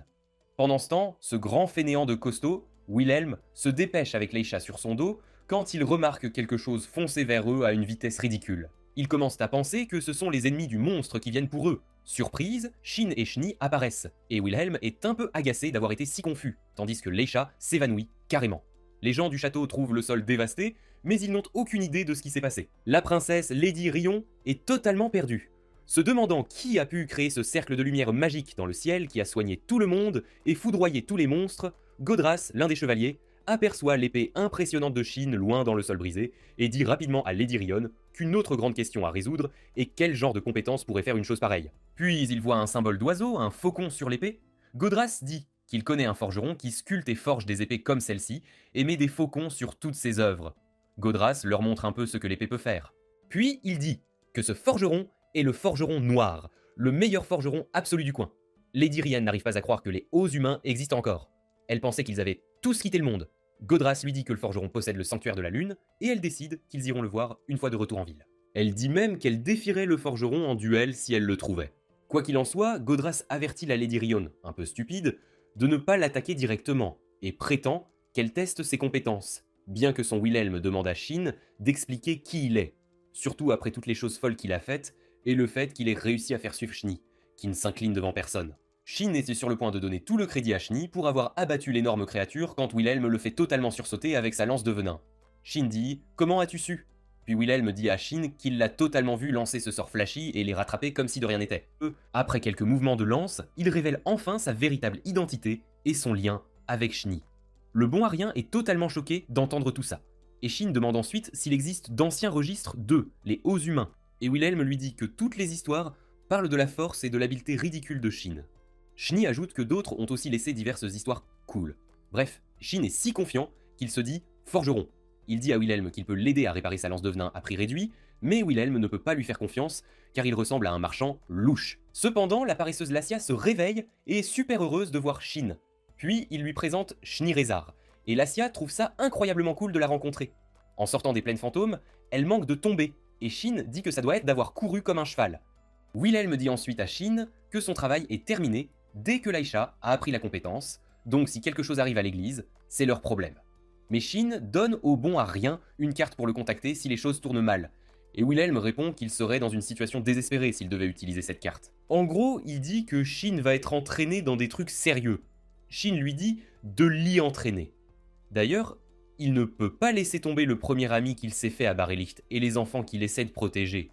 Pendant ce temps, ce grand fainéant de costaud, Wilhelm, se dépêche avec Leisha sur son dos quand il remarque quelque chose foncer vers eux à une vitesse ridicule. Ils commencent à penser que ce sont les ennemis du monstre qui viennent pour eux. Surprise, Shin et Shni apparaissent, et Wilhelm est un peu agacé d'avoir été si confus, tandis que Leisha s'évanouit carrément. Les gens du château trouvent le sol dévasté, mais ils n'ont aucune idée de ce qui s'est passé. La princesse Lady Rion est totalement perdue. Se demandant qui a pu créer ce cercle de lumière magique dans le ciel qui a soigné tout le monde et foudroyé tous les monstres, Godras, l'un des chevaliers, aperçoit l'épée impressionnante de Shin loin dans le sol brisé et dit rapidement à Lady Rion qu'une autre grande question à résoudre est quel genre de compétence pourrait faire une chose pareille. Puis il voit un symbole d'oiseau, un faucon sur l'épée. Godras dit qu'il connaît un forgeron qui sculpte et forge des épées comme celle-ci et met des faucons sur toutes ses œuvres. Godras leur montre un peu ce que l'épée peut faire. Puis il dit que ce forgeron est le forgeron noir, le meilleur forgeron absolu du coin. Lady Rian n'arrive pas à croire que les hauts humains existent encore. Elle pensait qu'ils avaient tous quitté le monde. Godras lui dit que le forgeron possède le sanctuaire de la lune, et elle décide qu'ils iront le voir une fois de retour en ville. Elle dit même qu'elle défierait le forgeron en duel si elle le trouvait. Quoi qu'il en soit, Godras avertit la Lady Rion, un peu stupide, de ne pas l'attaquer directement, et prétend qu'elle teste ses compétences, bien que son Wilhelm demande à Shin d'expliquer qui il est, surtout après toutes les choses folles qu'il a faites, et le fait qu'il ait réussi à faire suivre Shni, qui ne s'incline devant personne. Shin était sur le point de donner tout le crédit à Shni pour avoir abattu l'énorme créature quand Wilhelm le fait totalement sursauter avec sa lance de venin. Shin dit « Comment as-tu su ?» Puis Wilhelm dit à Shin qu'il l'a totalement vu lancer ce sort flashy et les rattraper comme si de rien n'était. Après quelques mouvements de lance, il révèle enfin sa véritable identité et son lien avec Shni. Le bon Arien est totalement choqué d'entendre tout ça. Et Shin demande ensuite s'il existe d'anciens registres d'eux, les hauts humains. Et Wilhelm lui dit que toutes les histoires parlent de la force et de l'habileté ridicule de Shin. Shni ajoute que d'autres ont aussi laissé diverses histoires cool. Bref, Shin est si confiant qu'il se dit forgeron. Il dit à Wilhelm qu'il peut l'aider à réparer sa lance de venin à prix réduit, mais Wilhelm ne peut pas lui faire confiance car il ressemble à un marchand louche. Cependant, la paresseuse Lassia se réveille et est super heureuse de voir Shin. Puis il lui présente Schneerezar, et Lassia trouve ça incroyablement cool de la rencontrer. En sortant des plaines fantômes, elle manque de tomber, et Shin dit que ça doit être d'avoir couru comme un cheval. Wilhelm dit ensuite à Shin que son travail est terminé dès que Leisha a appris la compétence, donc si quelque chose arrive à l'église, c'est leur problème. Mais Shin donne au bon Arien une carte pour le contacter si les choses tournent mal, et Wilhelm répond qu'il serait dans une situation désespérée s'il devait utiliser cette carte. En gros, il dit que Shin va être entraîné dans des trucs sérieux. Shin lui dit de l'y entraîner. D'ailleurs, il ne peut pas laisser tomber le premier ami qu'il s'est fait à Barelicht et les enfants qu'il essaie de protéger.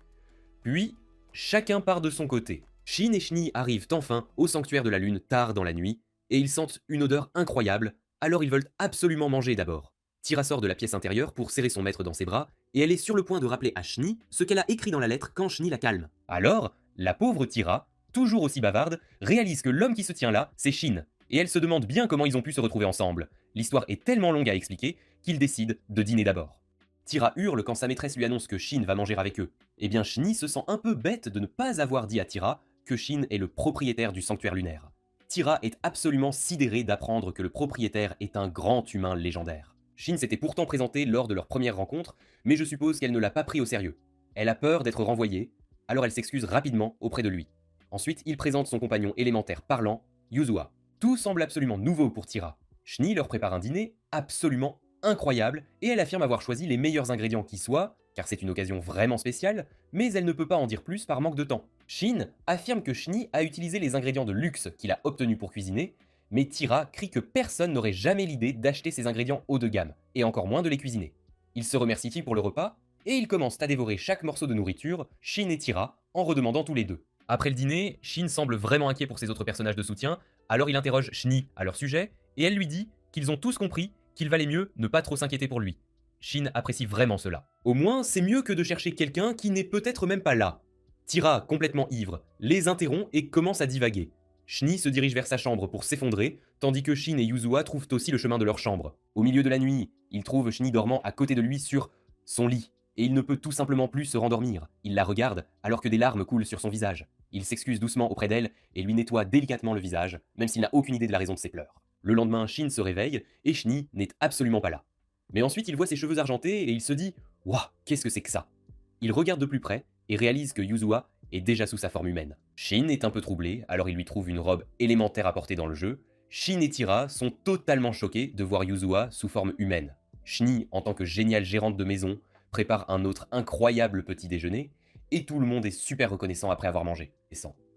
Puis, chacun part de son côté. Shin et Shni arrivent enfin au sanctuaire de la lune tard dans la nuit, et ils sentent une odeur incroyable, alors ils veulent absolument manger d'abord. Tira sort de la pièce intérieure pour serrer son maître dans ses bras, et elle est sur le point de rappeler à Shni ce qu'elle a écrit dans la lettre quand Shni la calme. Alors, la pauvre Tira, toujours aussi bavarde, réalise que l'homme qui se tient là, c'est Shin, et elle se demande bien comment ils ont pu se retrouver ensemble. L'histoire est tellement longue à expliquer qu'ils décident de dîner d'abord. Tira hurle quand sa maîtresse lui annonce que Shin va manger avec eux. Eh bien Shni se sent un peu bête de ne pas avoir dit à Tira que Shin est le propriétaire du sanctuaire lunaire. Tira est absolument sidérée d'apprendre que le propriétaire est un grand humain légendaire. Shin s'était pourtant présenté lors de leur première rencontre, mais je suppose qu'elle ne l'a pas pris au sérieux. Elle a peur d'être renvoyée, alors elle s'excuse rapidement auprès de lui. Ensuite, il présente son compagnon élémentaire parlant, Yuzua. Tout semble absolument nouveau pour Tira. Shni leur prépare un dîner absolument incroyable, et elle affirme avoir choisi les meilleurs ingrédients qui soient, car c'est une occasion vraiment spéciale, mais elle ne peut pas en dire plus par manque de temps. Shin affirme que Shni a utilisé les ingrédients de luxe qu'il a obtenus pour cuisiner, mais Tira crie que personne n'aurait jamais l'idée d'acheter ces ingrédients haut de gamme, et encore moins de les cuisiner. Ils se remercient pour le repas, et ils commencent à dévorer chaque morceau de nourriture, Shin et Tira, en redemandant tous les deux. Après le dîner, Shin semble vraiment inquiet pour ses autres personnages de soutien, alors il interroge Shni à leur sujet, et elle lui dit qu'ils ont tous compris qu'il valait mieux ne pas trop s'inquiéter pour lui. Shin apprécie vraiment cela. Au moins, c'est mieux que de chercher quelqu'un qui n'est peut-être même pas là. Tira, complètement ivre, les interrompt et commence à divaguer. Shni se dirige vers sa chambre pour s'effondrer, tandis que Shin et Yuzua trouvent aussi le chemin de leur chambre. Au milieu de la nuit, il trouve Shni dormant à côté de lui sur son lit, et il ne peut tout simplement plus se rendormir. Il la regarde alors que des larmes coulent sur son visage. Il s'excuse doucement auprès d'elle et lui nettoie délicatement le visage, même s'il n'a aucune idée de la raison de ses pleurs. Le lendemain, Shin se réveille et Shni n'est absolument pas là. Mais ensuite, il voit ses cheveux argentés et il se dit « Wouah, qu'est-ce que c'est que ça ?» Il regarde de plus près et réalise que Yuzua est déjà sous sa forme humaine. Shin est un peu troublé, alors il lui trouve une robe élémentaire à porter dans le jeu. Shin et Tira sont totalement choqués de voir Yuzua sous forme humaine. Shni, en tant que géniale gérante de maison, prépare un autre incroyable petit déjeuner, et tout le monde est super reconnaissant après avoir mangé.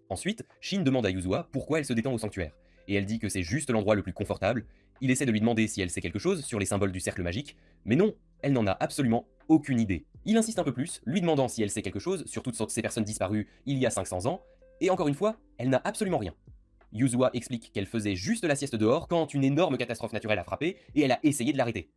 Ensuite, Shin demande à Yuzua pourquoi elle se détend au sanctuaire, et elle dit que c'est juste l'endroit le plus confortable. Il essaie de lui demander si elle sait quelque chose sur les symboles du cercle magique, mais non, elle n'en a absolument aucune idée. Il insiste un peu plus, lui demandant si elle sait quelque chose sur toutes ces personnes disparues il y a 500 ans, et encore une fois, elle n'a absolument rien. Yuzua explique qu'elle faisait juste la sieste dehors quand une énorme catastrophe naturelle a frappé et elle a essayé de l'arrêter.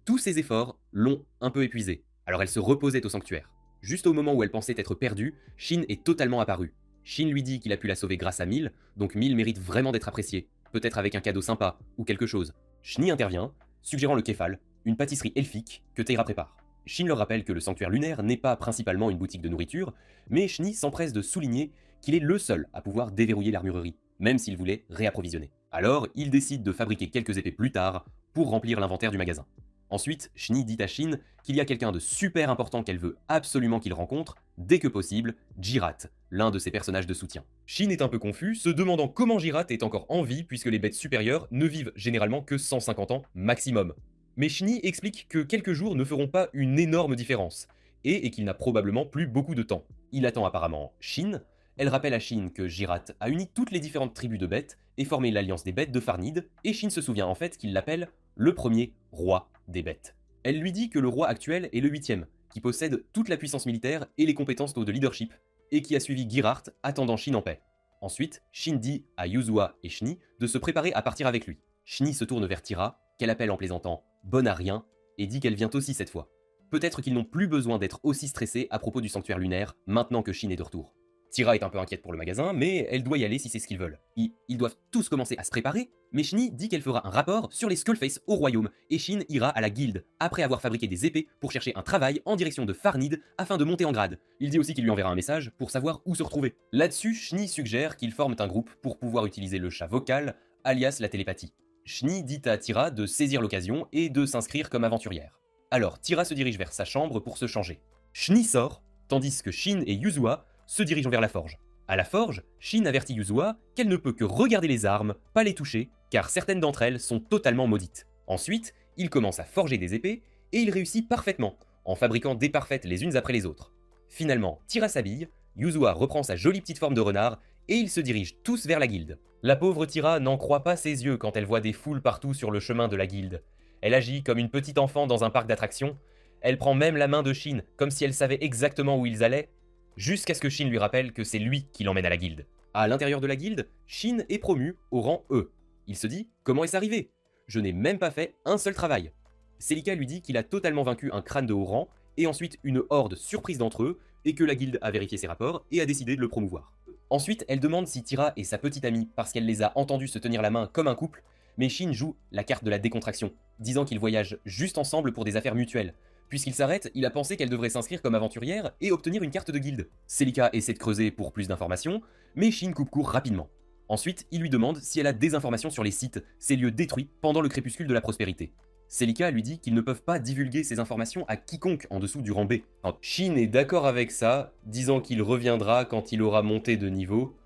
Tous ses efforts l'ont un peu épuisée, alors elle se reposait au sanctuaire. Juste au moment où elle pensait être perdue, Shin est totalement apparu. Shin lui dit qu'il a pu la sauver grâce à Mil, donc Mil mérite vraiment d'être apprécié, peut-être avec un cadeau sympa ou quelque chose. Shni intervient, suggérant le kefal, une pâtisserie elfique que Teira prépare. Shin leur rappelle que le sanctuaire lunaire n'est pas principalement une boutique de nourriture, mais Shni s'empresse de souligner qu'il est le seul à pouvoir déverrouiller l'armurerie, même s'il voulait réapprovisionner. Alors, il décide de fabriquer quelques épées plus tard pour remplir l'inventaire du magasin. Ensuite, Shni dit à Shin qu'il y a quelqu'un de super important qu'elle veut absolument qu'il rencontre, dès que possible, Jirat, l'un de ses personnages de soutien. Shin est un peu confus, se demandant comment Jirat est encore en vie puisque les bêtes supérieures ne vivent généralement que 150 ans maximum. Mais Shni explique que quelques jours ne feront pas une énorme différence, et qu'il n'a probablement plus beaucoup de temps. Il attend apparemment Shin. Elle rappelle à Shin que Jirat a uni toutes les différentes tribus de bêtes et formé l'alliance des bêtes de Farnid, et Shin se souvient en fait qu'il l'appelle le premier roi des bêtes. Elle lui dit que le roi actuel est le 8e, qui possède toute la puissance militaire et les compétences de leadership, et qui a suivi Girart attendant Shin en paix. Ensuite, Shin dit à Yuzua et Shni de se préparer à partir avec lui. Shni se tourne vers Tira, qu'elle appelle en plaisantant « bonne à rien », et dit qu'elle vient aussi cette fois. Peut-être qu'ils n'ont plus besoin d'être aussi stressés à propos du sanctuaire lunaire, maintenant que Shin est de retour. Tira est un peu inquiète pour le magasin, mais elle doit y aller si c'est ce qu'ils veulent. Ils doivent tous commencer à se préparer, mais Shni dit qu'elle fera un rapport sur les Skullface au royaume, et Shin ira à la guilde, après avoir fabriqué des épées pour chercher un travail en direction de Farnid afin de monter en grade. Il dit aussi qu'il lui enverra un message pour savoir où se retrouver. Là-dessus, Shni suggère qu'ils forment un groupe pour pouvoir utiliser le chat vocal, alias la télépathie. Shni dit à Tira de saisir l'occasion et de s'inscrire comme aventurière. Alors Tira se dirige vers sa chambre pour se changer. Shni sort, tandis que Shin et Yuzua se dirigeant vers la forge. À la forge, Shin avertit Yuzua qu'elle ne peut que regarder les armes, pas les toucher, car certaines d'entre elles sont totalement maudites. Ensuite, il commence à forger des épées, et il réussit parfaitement, en fabriquant des parfaites les unes après les autres. Finalement, Tira s'habille, Yuzua reprend sa jolie petite forme de renard, et ils se dirigent tous vers la guilde. La pauvre Tira n'en croit pas ses yeux quand elle voit des foules partout sur le chemin de la guilde. Elle agit comme une petite enfant dans un parc d'attractions, elle prend même la main de Shin comme si elle savait exactement où ils allaient, jusqu'à ce que Shin lui rappelle que c'est lui qui l'emmène à la guilde. À l'intérieur de la guilde, Shin est promu au rang E. Il se dit « Comment est-ce arrivé ? Je n'ai même pas fait un seul travail !» Celica lui dit qu'il a totalement vaincu un crâne de haut rang, et ensuite une horde surprise d'entre eux, et que la guilde a vérifié ses rapports et a décidé de le promouvoir. Ensuite, elle demande si Tira est sa petite amie parce qu'elle les a entendus se tenir la main comme un couple, mais Shin joue la carte de la décontraction, disant qu'ils voyagent juste ensemble pour des affaires mutuelles. Puisqu'il s'arrête, il a pensé qu'elle devrait s'inscrire comme aventurière et obtenir une carte de guilde. Celica essaie de creuser pour plus d'informations, mais Shin coupe court rapidement. Ensuite, il lui demande si elle a des informations sur les sites, ces lieux détruits pendant le crépuscule de la prospérité. Celica lui dit qu'ils ne peuvent pas divulguer ces informations à quiconque en dessous du rang B. Shin est d'accord avec ça, disant qu'il reviendra quand il aura monté de niveau.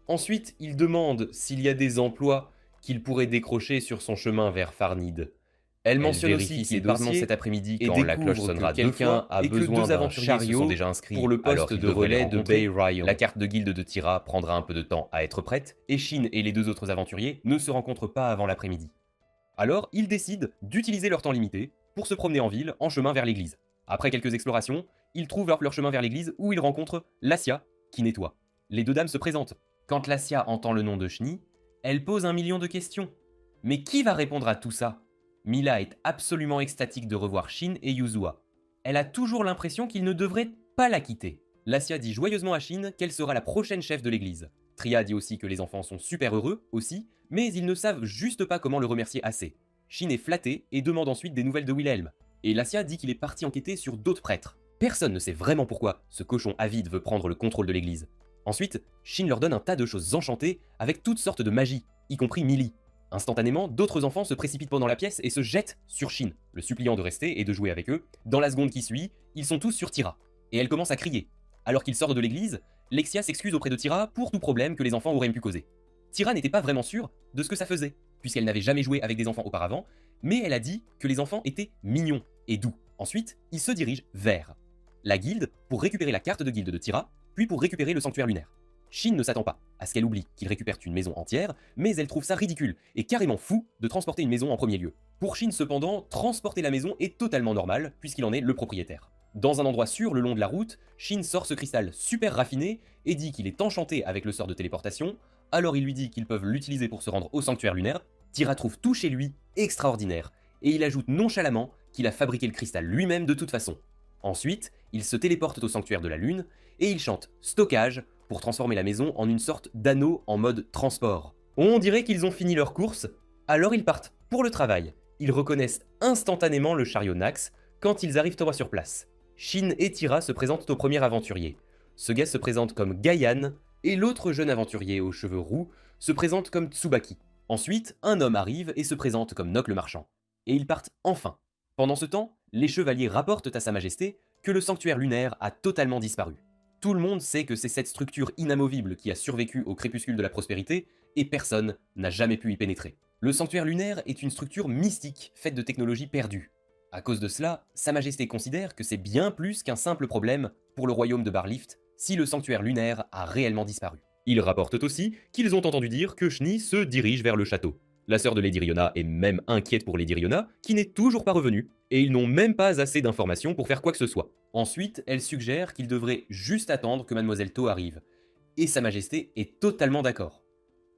Ensuite, il demande s'il y a des emplois qu'il pourrait décrocher sur son chemin vers Farnid. Elle mentionne aussi qu'il part cet après-midi quand la cloche sonnera deux fois a besoin d'un chariot déjà inscrit pour le poste de relais de Bay Ryan. La carte de guilde de Tira prendra un peu de temps à être prête, et Shin et les deux autres aventuriers ne se rencontrent pas avant l'après-midi. Alors, ils décident d'utiliser leur temps limité pour se promener en ville en chemin vers l'église. Après quelques explorations, ils trouvent leur chemin vers l'église où ils rencontrent Lassia, qui nettoie. Les deux dames se présentent. Quand Lassia entend le nom de Schnee, elle pose 1 million de questions. Mais qui va répondre à tout ça? Mila est absolument extatique de revoir Shin et Yuzua. Elle a toujours l'impression qu'il ne devrait pas la quitter. Lassia dit joyeusement à Shin qu'elle sera la prochaine chef de l'église. Tria dit aussi que les enfants sont super heureux, aussi, mais ils ne savent juste pas comment le remercier assez. Shin est flatté et demande ensuite des nouvelles de Wilhelm. Et Lassia dit qu'il est parti enquêter sur d'autres prêtres. Personne ne sait vraiment pourquoi ce cochon avide veut prendre le contrôle de l'église. Ensuite, Shin leur donne un tas de choses enchantées avec toutes sortes de magie, y compris Millie. Instantanément, d'autres enfants se précipitent pendant la pièce et se jettent sur Shin, le suppliant de rester et de jouer avec eux. Dans la seconde qui suit, ils sont tous sur Tira. Et elle commence à crier. Alors qu'ils sortent de l'église, Lexia s'excuse auprès de Tira pour tout problème que les enfants auraient pu causer. Tira n'était pas vraiment sûre de ce que ça faisait, puisqu'elle n'avait jamais joué avec des enfants auparavant, mais elle a dit que les enfants étaient mignons et doux. Ensuite, ils se dirigent vers la guilde pour récupérer la carte de guilde de Tira, puis pour récupérer le sanctuaire lunaire. Shin ne s'attend pas à ce qu'elle oublie qu'il récupère une maison entière, mais elle trouve ça ridicule et carrément fou de transporter une maison en premier lieu. Pour Shin cependant, transporter la maison est totalement normal puisqu'il en est le propriétaire. Dans un endroit sûr le long de la route, Shin sort ce cristal super raffiné et dit qu'il est enchanté avec le sort de téléportation, alors il lui dit qu'ils peuvent l'utiliser pour se rendre au sanctuaire lunaire. Tira trouve tout chez lui extraordinaire, et il ajoute nonchalamment qu'il a fabriqué le cristal lui-même de toute façon. Ensuite, ils se téléportent au sanctuaire de la Lune, et ils chantent stockage pour transformer la maison en une sorte d'anneau en mode transport. On dirait qu'ils ont fini leur course, alors ils partent pour le travail. Ils reconnaissent instantanément le chariot Nax quand ils arrivent sur place. Shin et Tira se présentent au premier aventurier. Ce gars se présente comme Gaian, et l'autre jeune aventurier aux cheveux roux se présente comme Tsubaki. Ensuite, un homme arrive et se présente comme Nock le marchand. Et ils partent enfin. Pendant ce temps, les chevaliers rapportent à Sa Majesté que le sanctuaire lunaire a totalement disparu. Tout le monde sait que c'est cette structure inamovible qui a survécu au crépuscule de la prospérité, et personne n'a jamais pu y pénétrer. Le sanctuaire lunaire est une structure mystique faite de technologies perdues. À cause de cela, Sa Majesté considère que c'est bien plus qu'un simple problème pour le royaume de Barlift si le sanctuaire lunaire a réellement disparu. Ils rapportent aussi qu'ils ont entendu dire que Schnee se dirige vers le château. La sœur de Lady Riona est même inquiète pour Lady Riona, qui n'est toujours pas revenue, et ils n'ont même pas assez d'informations pour faire quoi que ce soit. Ensuite, elle suggère qu'ils devraient juste attendre que Mademoiselle To arrive, et Sa Majesté est totalement d'accord.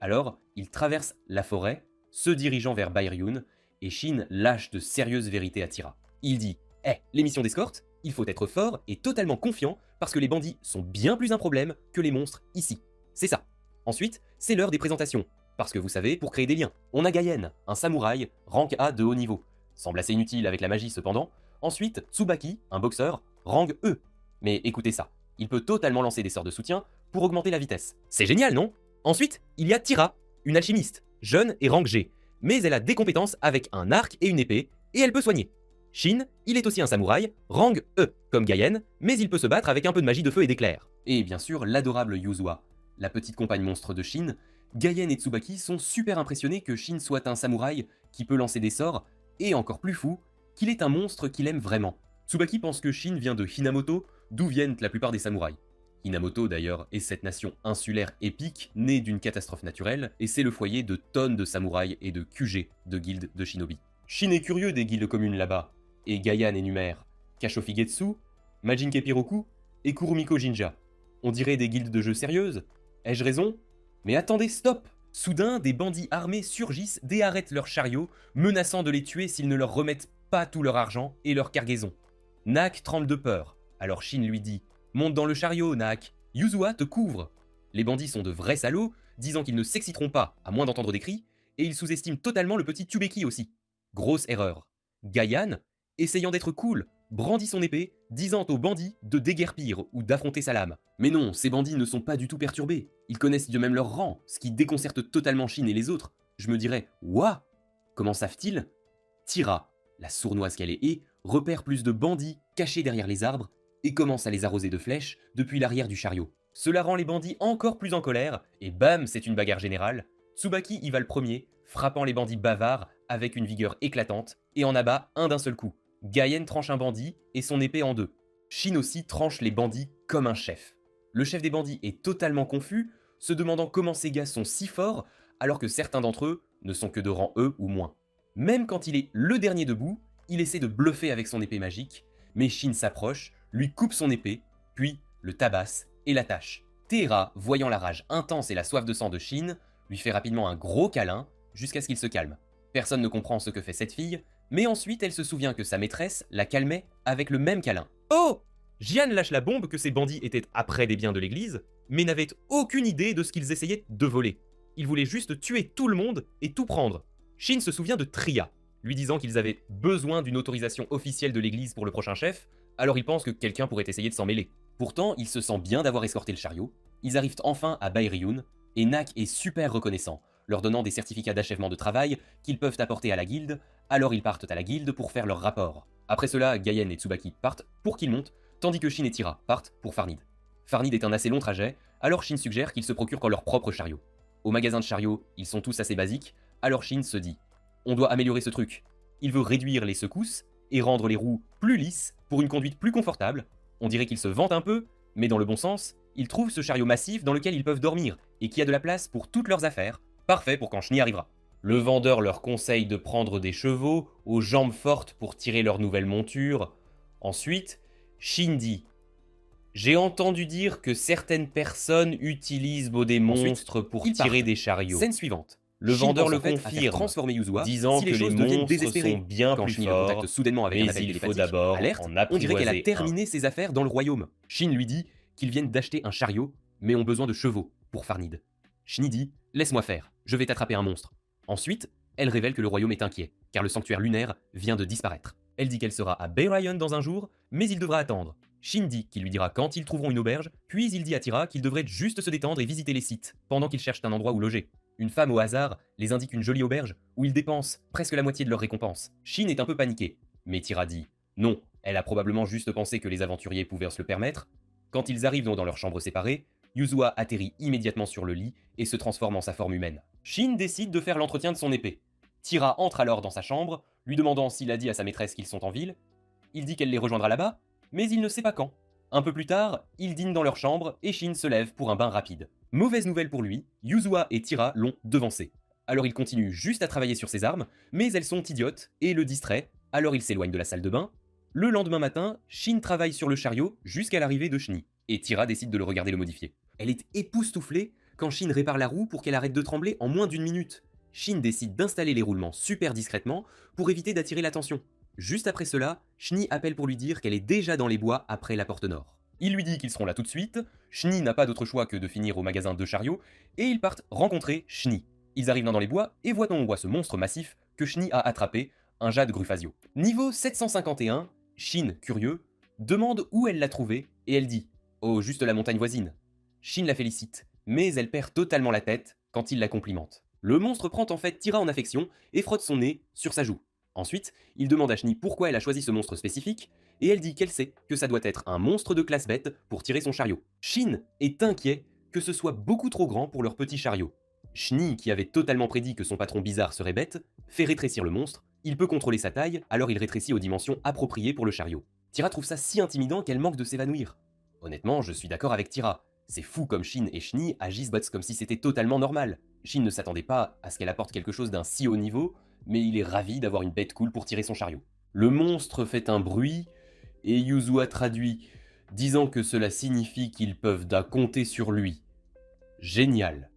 Alors, ils traversent la forêt, se dirigeant vers Bairiun, et Shin lâche de sérieuses vérités à Tira. Il dit « les missions d'escorte, il faut être fort et totalement confiant parce que les bandits sont bien plus un problème que les monstres ici. C'est ça. Ensuite, c'est l'heure des présentations. Parce que vous savez, pour créer des liens, on a Gaien, un samouraï, rank A de haut niveau. Semble assez inutile avec la magie cependant. Ensuite, Tsubaki, un boxeur, rang E. Mais écoutez ça, il peut totalement lancer des sorts de soutien pour augmenter la vitesse. C'est génial, non? Ensuite, il y a Tira, une alchimiste, jeune et rank G. Mais elle a des compétences avec un arc et une épée, et elle peut soigner. Shin, il est aussi un samouraï, rang E, comme Gaien, mais il peut se battre avec un peu de magie de feu et d'éclair. Et bien sûr, l'adorable Yuzua, la petite compagne monstre de Shin. Gaien et Tsubaki sont super impressionnés que Shin soit un samouraï qui peut lancer des sorts, et encore plus fou, qu'il est un monstre qu'il aime vraiment. Tsubaki pense que Shin vient de Hinamoto, d'où viennent la plupart des samouraïs. Hinamoto d'ailleurs est cette nation insulaire épique née d'une catastrophe naturelle, et c'est le foyer de tonnes de samouraïs et de QG de guildes de shinobi. Shin est curieux des guildes communes là-bas, et Gaien énumère Kashofigetsu, Majinke Piroku et Kurumiko Jinja. On dirait des guildes de jeux sérieuses. Ai-je raison? Mais attendez, stop! Soudain, des bandits armés surgissent et arrêtent leurs chariots, menaçant de les tuer s'ils ne leur remettent pas tout leur argent et leur cargaison. Nak tremble de peur, alors Shin lui dit « Monte dans le chariot, Nak, Yuzua te couvre !» Les bandits sont de vrais salauds, disant qu'ils ne s'exciteront pas à moins d'entendre des cris, et ils sous-estiment totalement le petit Tubeki aussi. Grosse erreur. Gaïan, essayant d'être cool, brandit son épée, disant aux bandits de déguerpir ou d'affronter sa lame. Mais non, ces bandits ne sont pas du tout perturbés. Ils connaissent de même leur rang, ce qui déconcerte totalement Shin et les autres. Je me dirais, ouah! Comment savent-ils? Tira, la sournoise qu'elle est, repère plus de bandits cachés derrière les arbres et commence à les arroser de flèches depuis l'arrière du chariot. Cela rend les bandits encore plus en colère, et bam, c'est une bagarre générale. Tsubaki y va le premier, frappant les bandits bavards avec une vigueur éclatante, et en abat un d'un seul coup. Gaien tranche un bandit et son épée en deux. Shin aussi tranche les bandits comme un chef. Le chef des bandits est totalement confus, se demandant comment ces gars sont si forts, alors que certains d'entre eux ne sont que de rang E ou moins. Même quand il est le dernier debout, Il essaie de bluffer avec son épée magique, mais Shin s'approche, lui coupe son épée, puis le tabasse et l'attache. Taera, voyant la rage intense et la soif de sang de Shin, lui fait rapidement un gros câlin jusqu'à ce qu'il se calme. Personne ne comprend ce que fait cette fille, mais ensuite elle se souvient que sa maîtresse la calmait avec le même câlin. Oh! Jian lâche la bombe que ces bandits étaient après des biens de l'église, mais n'avait aucune idée de ce qu'ils essayaient de voler. Ils voulaient juste tuer tout le monde et tout prendre. Shin se souvient de Tria, lui disant qu'ils avaient besoin d'une autorisation officielle de l'église pour le prochain chef, alors il pense que quelqu'un pourrait essayer de s'en mêler. Pourtant, il se sent bien d'avoir escorté le chariot. Ils arrivent enfin à Baeryun, et Nak est super reconnaissant, leur donnant des certificats d'achèvement de travail qu'ils peuvent apporter à la guilde, alors ils partent à la guilde pour faire leur rapport. Après cela, Gaien et Tsubaki partent pour qu'ils montent, tandis que Shin et Tira partent pour Farnid. Farnid est un assez long trajet, alors Shin suggère qu'ils se procurent leur propre chariot. Au magasin de chariot, ils sont tous assez basiques, alors Shin se dit « On doit améliorer ce truc ». Il veut réduire les secousses et rendre les roues plus lisses pour une conduite plus confortable. On dirait qu'il se vante un peu, mais dans le bon sens, ils trouvent ce chariot massif dans lequel ils peuvent dormir et qui a de la place pour toutes leurs affaires, parfait pour quand Shni arrivera. Le vendeur leur conseille de prendre des chevaux aux jambes fortes pour tirer leur nouvelle monture. Ensuite, Shin dit « J'ai entendu dire que certaines personnes utilisent des monstres pour tirer des chariots. » Scène suivante. Le vendeur le confirme, transformer Yuzua, disant que les monstres sont bien plus forts, contacte soudainement avec un appel téléphonique. Il faut d'abord on dirait qu'elle a terminé ses affaires dans le royaume. Shin lui dit qu'ils viennent d'acheter un chariot, mais ont besoin de chevaux pour Farnid. Shni dit « Laisse-moi faire, je vais t'attraper un monstre. » Ensuite, elle révèle que le royaume est inquiet, car le sanctuaire lunaire vient de disparaître. Elle dit qu'elle sera à Baeryun dans un jour, mais il devra attendre. Shin dit qu'il lui dira quand ils trouveront une auberge, puis il dit à Tira qu'il devrait juste se détendre et visiter les sites, pendant qu'ils cherchent un endroit où loger. Une femme au hasard les indique une jolie auberge où ils dépensent presque la moitié de leur récompense. Shin est un peu paniqué, mais Tira dit non, elle a probablement juste pensé que les aventuriers pouvaient se le permettre. Quand ils arrivent donc dans leur chambre séparée, Yuzua atterrit immédiatement sur le lit et se transforme en sa forme humaine. Shin décide de faire l'entretien de son épée. Tira entre alors dans sa chambre, lui demandant s'il a dit à sa maîtresse qu'ils sont en ville. Il dit qu'elle les rejoindra là-bas, mais il ne sait pas quand. Un peu plus tard, ils dînent dans leur chambre et Shin se lève pour un bain rapide. Mauvaise nouvelle pour lui, Yuzua et Tira l'ont devancé. Alors il continue juste à travailler sur ses armes, mais elles sont idiotes et le distraient, alors il s'éloigne de la salle de bain. Le lendemain matin, Shin travaille sur le chariot jusqu'à l'arrivée de Shni, et Tira décide de le regarder le modifier. Elle est époustouflée quand Shin répare la roue pour qu'elle arrête de trembler en moins d'une minute. Shin décide d'installer les roulements super discrètement pour éviter d'attirer l'attention. Juste après cela, Shni appelle pour lui dire qu'elle est déjà dans les bois après la porte nord. Il lui dit qu'ils seront là tout de suite, Shni n'a pas d'autre choix que de finir au magasin de chariots, et ils partent rencontrer Shni. Ils arrivent dans les bois et on voit ce monstre massif que Shni a attrapé, un jade Grufasio. Niveau 751, Shin, curieux, demande où elle l'a trouvé, et elle dit « Oh, juste la montagne voisine ». Shin la félicite, mais elle perd totalement la tête quand il la complimente. Le monstre prend en fait Tira en affection et frotte son nez sur sa joue. Ensuite, il demande à Shni pourquoi elle a choisi ce monstre spécifique, et elle dit qu'elle sait que ça doit être un monstre de classe bête pour tirer son chariot. Shin est inquiet que ce soit beaucoup trop grand pour leur petit chariot. Shni, qui avait totalement prédit que son patron bizarre serait bête, fait rétrécir le monstre, il peut contrôler sa taille, alors il rétrécit aux dimensions appropriées pour le chariot. Tira trouve ça si intimidant qu'elle manque de s'évanouir. Honnêtement, je suis d'accord avec Tira. C'est fou comme Shin et Shni agissent comme si c'était totalement normal. Shin ne s'attendait pas à ce qu'elle apporte quelque chose d'un si haut niveau, mais il est ravi d'avoir une bête cool pour tirer son chariot. Le monstre fait un bruit, et Yuzua traduit, disant que cela signifie qu'ils peuvent compter sur lui. Génial.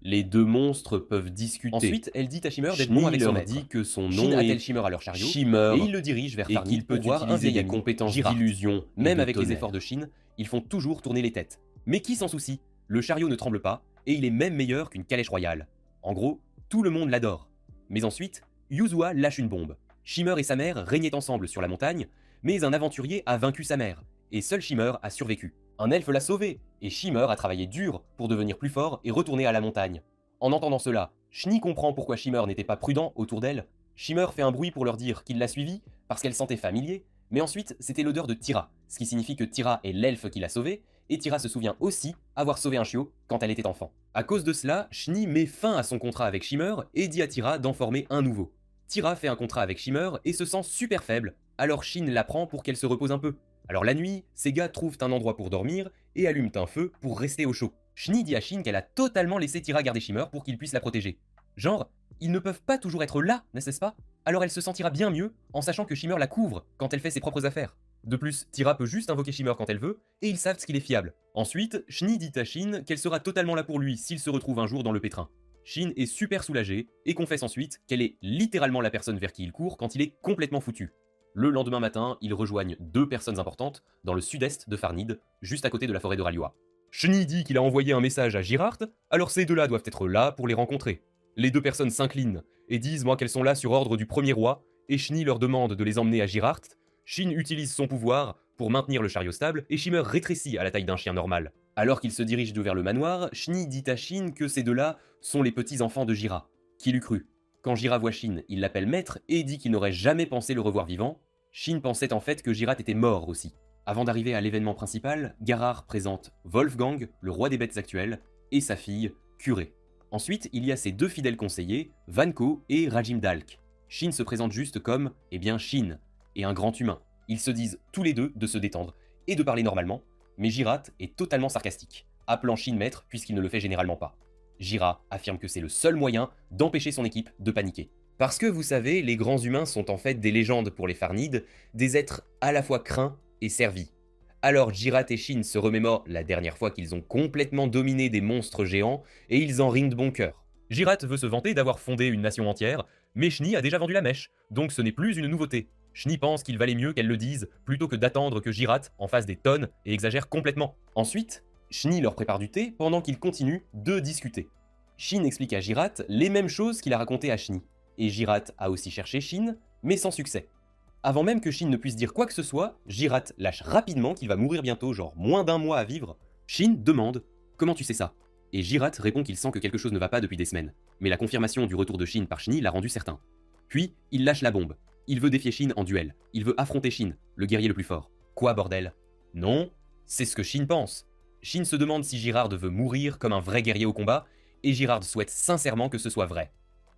Les deux monstres peuvent discuter. Ensuite, elle dit à Shimmer d'être bon avec son maître. Dit que son nom attelle Shimmer à leur chariot, Shimmer, et il le dirige vers Farnid qu'il peut utiliser des compétences d'illusion. Même avec les efforts de Shin, ils font toujours tourner les têtes. Mais qui s'en soucie? Le chariot ne tremble pas, et il est même meilleur qu'une calèche royale. En gros, tout le monde l'adore. Mais ensuite, Yuzua lâche une bombe. Shimmer et sa mère régnaient ensemble sur la montagne, mais un aventurier a vaincu sa mère, et seul Shimmer a survécu. Un elfe l'a sauvé, et Shimmer a travaillé dur pour devenir plus fort et retourner à la montagne. En entendant cela, Shni comprend pourquoi Shimmer n'était pas prudent autour d'elle. Shimmer fait un bruit pour leur dire qu'il l'a suivi, parce qu'elle sentait familier, mais ensuite c'était l'odeur de Tira, ce qui signifie que Tira est l'elfe qui l'a sauvé, et Tira se souvient aussi avoir sauvé un chiot quand elle était enfant. À cause de cela, Shni met fin à son contrat avec Shimmer et dit à Tira d'en former un nouveau. Tira fait un contrat avec Shimmer et se sent super faible, alors Shin la prend pour qu'elle se repose un peu. Alors la nuit, ces gars trouvent un endroit pour dormir et allument un feu pour rester au chaud. Shni dit à Shin qu'elle a totalement laissé Tira garder Shimmer pour qu'il puisse la protéger. Genre, ils ne peuvent pas toujours être là, n'est-ce pas? Alors elle se sentira bien mieux en sachant que Shimmer la couvre quand elle fait ses propres affaires. De plus, Tira peut juste invoquer Shimmer quand elle veut, et ils savent qu'il est fiable. Ensuite, Shni dit à Shin qu'elle sera totalement là pour lui s'il se retrouve un jour dans le pétrin. Shin est super soulagée et confesse ensuite qu'elle est littéralement la personne vers qui il court quand il est complètement foutu. Le lendemain matin, ils rejoignent deux personnes importantes dans le sud-est de Farnid, juste à côté de la forêt de Ralua. Shni dit qu'il a envoyé un message à Girard, alors ces deux-là doivent être là pour les rencontrer. Les deux personnes s'inclinent et disent qu'elles sont là sur ordre du premier roi, et Shni leur demande de les emmener à Girard. Shin utilise son pouvoir pour maintenir le chariot stable et Shimmer rétrécit à la taille d'un chien normal. Alors qu'il se dirige vers le manoir, Shni dit à Shin que ces deux-là sont les petits-enfants de Jira. Qui l'eût cru? Quand Jira voit Shin, il l'appelle maître et dit qu'il n'aurait jamais pensé le revoir vivant. Shin pensait en fait que Jirat était mort aussi. Avant d'arriver à l'événement principal, Garar présente Wolfgang, le roi des bêtes actuel, et sa fille, Curé. Ensuite, il y a ses deux fidèles conseillers, Vanko et Rajim Dalk. Shin se présente juste comme, Shin, et un grand humain. Ils se disent tous les deux de se détendre et de parler normalement, mais Jirat est totalement sarcastique, appelant Shin maître puisqu'il ne le fait généralement pas. Jira affirme que c'est le seul moyen d'empêcher son équipe de paniquer. Parce que vous savez, les grands humains sont en fait des légendes pour les Farnides, des êtres à la fois craints et servis. Alors Jirat et Shin se remémorent la dernière fois qu'ils ont complètement dominé des monstres géants et ils en rient de bon cœur. Jirat veut se vanter d'avoir fondé une nation entière, mais Shni a déjà vendu la mèche, donc ce n'est plus une nouveauté. Shni pense qu'il valait mieux qu'elle le dise, plutôt que d'attendre que Jirat en fasse des tonnes et exagère complètement. Ensuite, Shni leur prépare du thé pendant qu'ils continuent de discuter. Shin explique à Jirat les mêmes choses qu'il a racontées à Shni, et Jirat a aussi cherché Shin, mais sans succès. Avant même que Shin ne puisse dire quoi que ce soit, Jirat lâche rapidement qu'il va mourir bientôt, genre moins d'un mois à vivre. Shin demande « Comment tu sais ça ?» Et Jirat répond qu'il sent que quelque chose ne va pas depuis des semaines, mais la confirmation du retour de Shin par Shni l'a rendu certain. Puis, il lâche la bombe. Il veut défier Shin en duel. Il veut affronter Shin, le guerrier le plus fort. Quoi, bordel? Non, c'est ce que Shin pense. Shin se demande si Girard veut mourir comme un vrai guerrier au combat, et Girard souhaite sincèrement que ce soit vrai.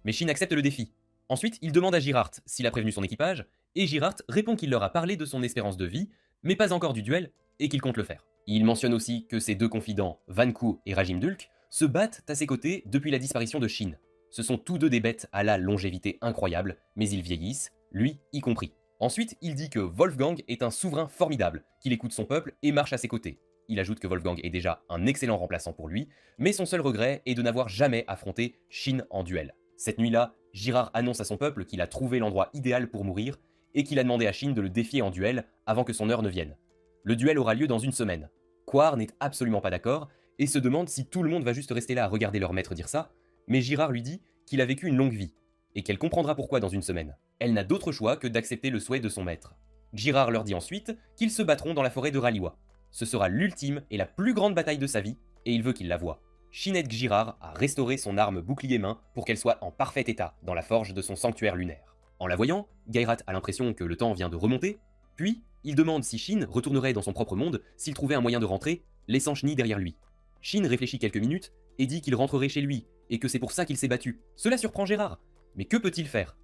Mais Shin accepte le défi. Ensuite, il demande à Girard s'il a prévenu son équipage, et Girard répond qu'il leur a parlé de son espérance de vie, mais pas encore du duel, et qu'il compte le faire. Il mentionne aussi que ses deux confidents, Vanku et Rajim Dulk, se battent à ses côtés depuis la disparition de Shin. Ce sont tous deux des bêtes à la longévité incroyable, mais ils vieillissent, lui y compris. Ensuite, il dit que Wolfgang est un souverain formidable, qu'il écoute son peuple et marche à ses côtés. Il ajoute que Wolfgang est déjà un excellent remplaçant pour lui, mais son seul regret est de n'avoir jamais affronté Shin en duel. Cette nuit-là, Girard annonce à son peuple qu'il a trouvé l'endroit idéal pour mourir, et qu'il a demandé à Shin de le défier en duel avant que son heure ne vienne. Le duel aura lieu dans une semaine. Quar n'est absolument pas d'accord, et se demande si tout le monde va juste rester là à regarder leur maître dire ça, mais Girard lui dit qu'il a vécu une longue vie, et qu'elle comprendra pourquoi dans une semaine. Elle n'a d'autre choix que d'accepter le souhait de son maître. Girard leur dit ensuite qu'ils se battront dans la forêt de Raliwa. Ce sera l'ultime et la plus grande bataille de sa vie, et il veut qu'il la voie. Shin aide Girard a restauré son arme bouclier-main pour qu'elle soit en parfait état dans la forge de son sanctuaire lunaire. En la voyant, Gairat a l'impression que le temps vient de remonter, puis il demande si Shin retournerait dans son propre monde s'il trouvait un moyen de rentrer, laissant Shni derrière lui. Shin réfléchit quelques minutes et dit qu'il rentrerait chez lui, et que c'est pour ça qu'il s'est battu. Cela surprend Gérard, mais que peut-il faire?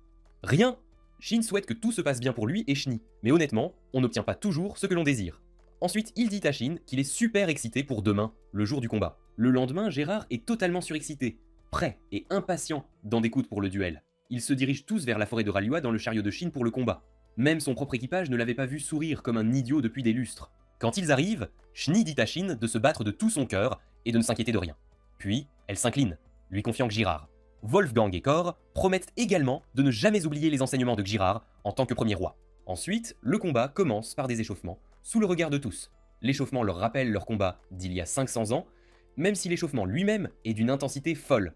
Rien. Shin souhaite que tout se passe bien pour lui et Shni, mais honnêtement, on n'obtient pas toujours ce que l'on désire. Ensuite, il dit à Shin qu'il est super excité pour demain, le jour du combat. Le lendemain, Gérard est totalement surexcité, prêt et impatient d'en découdre pour le duel. Ils se dirigent tous vers la forêt de Raliwa dans le chariot de Shin pour le combat. Même son propre équipage ne l'avait pas vu sourire comme un idiot depuis des lustres. Quand ils arrivent, Shni dit à Shin de se battre de tout son cœur et de ne s'inquiéter de rien. Puis, elle s'incline, lui confiant que Girard. Wolfgang et Kor promettent également de ne jamais oublier les enseignements de Girard en tant que premier roi. Ensuite, le combat commence par des échauffements, sous le regard de tous. L'échauffement leur rappelle leur combat d'il y a 500 ans, même si l'échauffement lui-même est d'une intensité folle.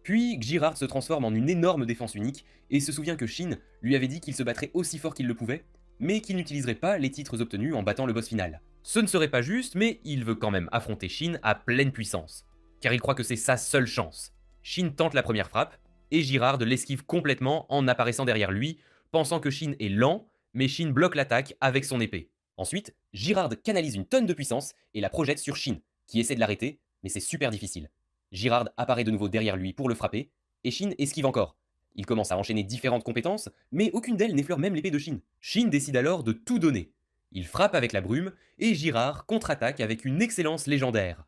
Puis, Girard se transforme en une énorme défense unique, et se souvient que Shin lui avait dit qu'il se battrait aussi fort qu'il le pouvait, mais qu'il n'utiliserait pas les titres obtenus en battant le boss final. Ce ne serait pas juste, mais il veut quand même affronter Shin à pleine puissance, car il croit que c'est sa seule chance. Shin tente la première frappe, et Girard l'esquive complètement en apparaissant derrière lui, pensant que Shin est lent, mais Shin bloque l'attaque avec son épée. Ensuite, Girard canalise une tonne de puissance et la projette sur Shin, qui essaie de l'arrêter, mais c'est super difficile. Girard apparaît de nouveau derrière lui pour le frapper, et Shin esquive encore. Il commence à enchaîner différentes compétences, mais aucune d'elles n'effleure même l'épée de Shin. Shin décide alors de tout donner. Il frappe avec la brume, et Girard contre-attaque avec une excellence légendaire.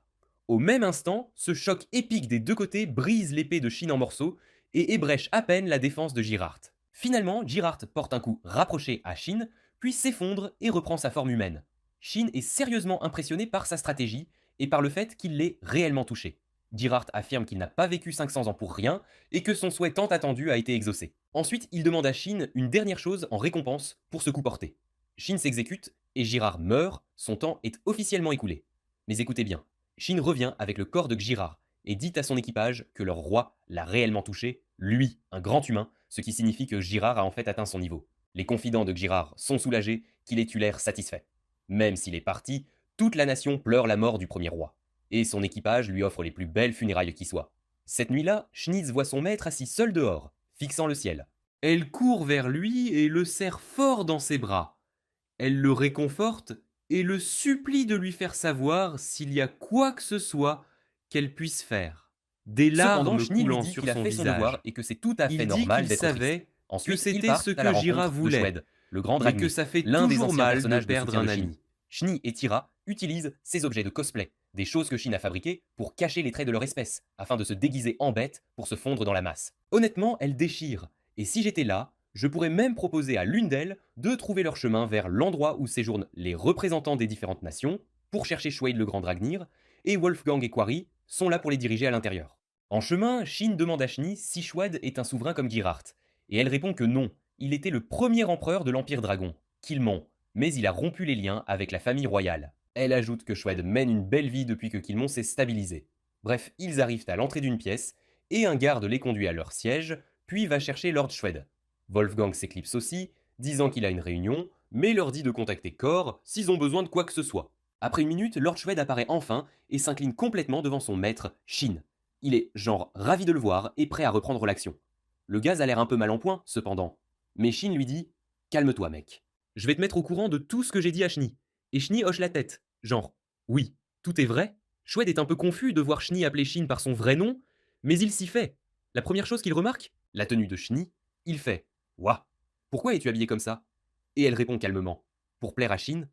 Au même instant, ce choc épique des deux côtés brise l'épée de Shin en morceaux, et ébrèche à peine la défense de Girard. Finalement, Girard porte un coup rapproché à Shin, puis s'effondre et reprend sa forme humaine. Shin est sérieusement impressionné par sa stratégie et par le fait qu'il l'ait réellement touché. Girard affirme qu'il n'a pas vécu 500 ans pour rien et que son souhait tant attendu a été exaucé. Ensuite, il demande à Shin une dernière chose en récompense pour ce coup porté. Shin s'exécute et Girard meurt, son temps est officiellement écoulé. Mais écoutez bien, Shin revient avec le corps de Girard et dit à son équipage que leur roi l'a réellement touché, lui, un grand humain, ce qui signifie que Girard a en fait atteint son niveau. Les confidents de Girard sont soulagés qu'il ait eu l'air satisfait. Même s'il est parti, toute la nation pleure la mort du premier roi, et son équipage lui offre les plus belles funérailles qui soient. Cette nuit-là, Schnitz voit son maître assis seul dehors, fixant le ciel. Elle court vers lui et le serre fort dans ses bras. Elle le réconforte et le supplie de lui faire savoir s'il y a quoi que ce soit qu'elle puisse faire. Des larmes coulant sur son visage. et que c'est tout à fait Il dit normal qu'il d'être savait triste. que Ensuite, c'était ils ce partent à la que Jira rencontre de voulait, Shwed, le grand et Dragnir, que ça fait l'un des toujours anciens mal de personnages perdre soutien un de ami. Shinny. Shinny et Tira utilisent ces objets de cosplay, des choses que Shin a fabriquées pour cacher les traits de leur espèce, afin de se déguiser en bête pour se fondre dans la masse. Honnêtement, elles déchirent, et si j'étais là, je pourrais même proposer à l'une d'elles de trouver leur chemin vers l'endroit où séjournent les représentants des différentes nations, pour chercher Shwade le grand Dragnir, et Wolfgang et Quarry sont là pour les diriger à l'intérieur. En chemin, Shin demande à Shni si Shwad est un souverain comme Girard, et elle répond que non, il était le premier empereur de l'Empire Dragon, qu'il ment, mais il a rompu les liens avec la famille royale. Elle ajoute que Shwed mène une belle vie depuis que Kilmon s'est stabilisé. Bref, ils arrivent à l'entrée d'une pièce, et un garde les conduit à leur siège, puis va chercher Lord Shwed. Wolfgang s'éclipse aussi, disant qu'il a une réunion, mais leur dit de contacter Kor s'ils ont besoin de quoi que ce soit. Après une minute, Lord Shwed apparaît enfin et s'incline complètement devant son maître, Shin. Il est genre ravi de le voir et prêt à reprendre l'action. Le gaz a l'air un peu mal en point, cependant. Mais Shin lui dit « Calme-toi, mec. Je vais te mettre au courant de tout ce que j'ai dit à Shni. » Et Shni hoche la tête, genre « Oui, tout est vrai ?» Shwed est un peu confus de voir Shni appeler Shin par son vrai nom, mais il s'y fait. La première chose qu'il remarque, la tenue de Shni, il fait « Ouah, pourquoi es-tu habillé comme ça ?» Et elle répond calmement « Pour plaire à Shin,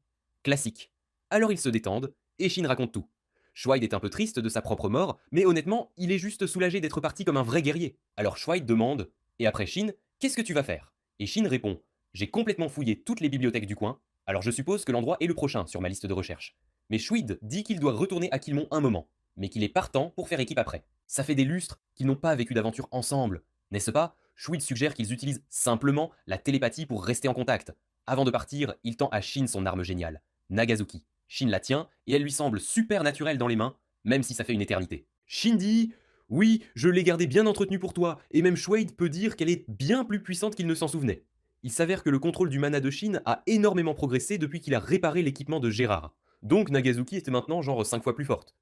classique. » Alors ils se détendent, et Shin raconte tout. Shwide est un peu triste de sa propre mort, mais honnêtement, il est juste soulagé d'être parti comme un vrai guerrier. Alors Shwide demande « Et après Shin, qu'est-ce que tu vas faire ?» Et Shin répond « J'ai complètement fouillé toutes les bibliothèques du coin, alors je suppose que l'endroit est le prochain sur ma liste de recherche. » Mais Shwide dit qu'il doit retourner à Kilmon un moment, mais qu'il est partant pour faire équipe après. Ça fait des lustres qu'ils n'ont pas vécu d'aventure ensemble, n'est-ce pas? Shwide suggère qu'ils utilisent simplement la télépathie pour rester en contact. Avant de partir, il tend à Shin son arme géniale, Nagazuki. Shin la tient et elle lui semble super naturelle dans les mains, même si ça fait une éternité. Shin dit « Oui, je l'ai gardée bien entretenue pour toi, et même Shwade peut dire qu'elle est bien plus puissante qu'il ne s'en souvenait. » Il s'avère que le contrôle du mana de Shin a énormément progressé depuis qu'il a réparé l'équipement de Gérard. Donc Nagazuki était maintenant genre 5 fois plus forte.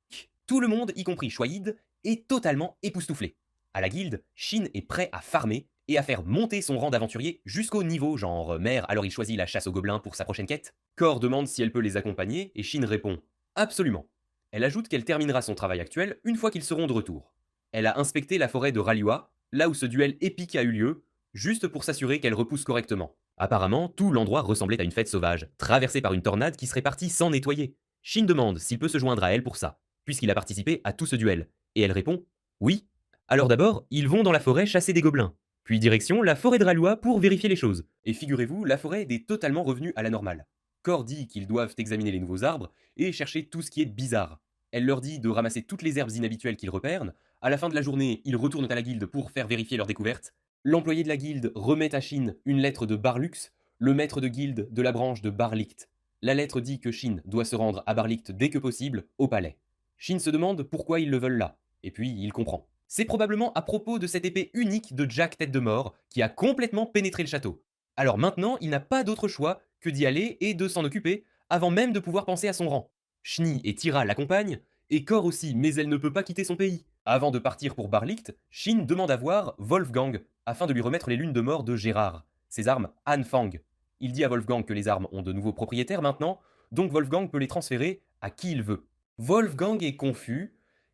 Tout le monde, y compris Shwade, est totalement époustouflé. À la guilde, Shin est prêt à farmer et à faire monter son rang d'aventurier jusqu'au niveau genre mer, alors il choisit la chasse aux gobelins pour sa prochaine quête. Kor demande si elle peut les accompagner et Shin répond « Absolument ». Elle ajoute qu'elle terminera son travail actuel une fois qu'ils seront de retour. Elle a inspecté la forêt de Raliua, là où ce duel épique a eu lieu, juste pour s'assurer qu'elle repousse correctement. Apparemment, tout l'endroit ressemblait à une fête sauvage, traversée par une tornade qui serait partie sans nettoyer. Shin demande s'il peut se joindre à elle pour ça, puisqu'il a participé à tout ce duel, et elle répond « Oui ». Alors d'abord, ils vont dans la forêt chasser des gobelins. Puis direction la forêt de Ralois pour vérifier les choses. Et figurez-vous, la forêt est totalement revenue à la normale. Kor dit qu'ils doivent examiner les nouveaux arbres et chercher tout ce qui est bizarre. Elle leur dit de ramasser toutes les herbes inhabituelles qu'ils repèrent. À la fin de la journée, ils retournent à la guilde pour faire vérifier leurs découvertes. L'employé de la guilde remet à Shin une lettre de Barlux, le maître de guilde de la branche de Barlicht. La lettre dit que Shin doit se rendre à Barlicht dès que possible, au palais. Shin se demande pourquoi ils le veulent là, et puis il comprend. C'est probablement à propos de cette épée unique de Jack Tête de Mort qui a complètement pénétré le château. Alors maintenant, il n'a pas d'autre choix que d'y aller et de s'en occuper avant même de pouvoir penser à son rang. Shni et Tira l'accompagnent, et Kor aussi, mais elle ne peut pas quitter son pays. Avant de partir pour Barlicht, Shin demande à voir Wolfgang afin de lui remettre les lunes de mort de Gérard, ses armes Han Fang. Il dit à Wolfgang que les armes ont de nouveaux propriétaires maintenant, donc Wolfgang peut les transférer à qui il veut. Wolfgang est confus,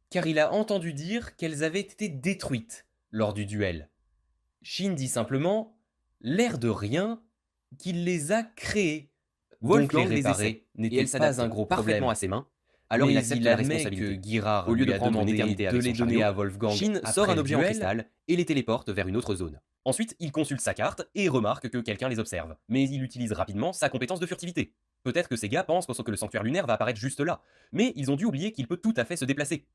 car il a entendu dire qu'elles avaient été détruites lors du duel. Shin dit simplement, l'air de rien, qu'il les a créées. Wolfgang les réparait, n'était pas un gros problème à ses mains. Alors Mais il accepte il la admet responsabilité. que Guirard Au lieu de lui a prendre une demandé éternité de avec les son donner chariot, à Wolfgang Shin après sort un le objet en duel. cristal et les téléporte vers une autre zone. Ensuite, il consulte sa carte et remarque que quelqu'un les observe. Mais il utilise rapidement sa compétence de furtivité. Peut-être que ces gars pensent que le sanctuaire lunaire va apparaître juste là, mais ils ont dû oublier qu'il peut tout à fait se déplacer.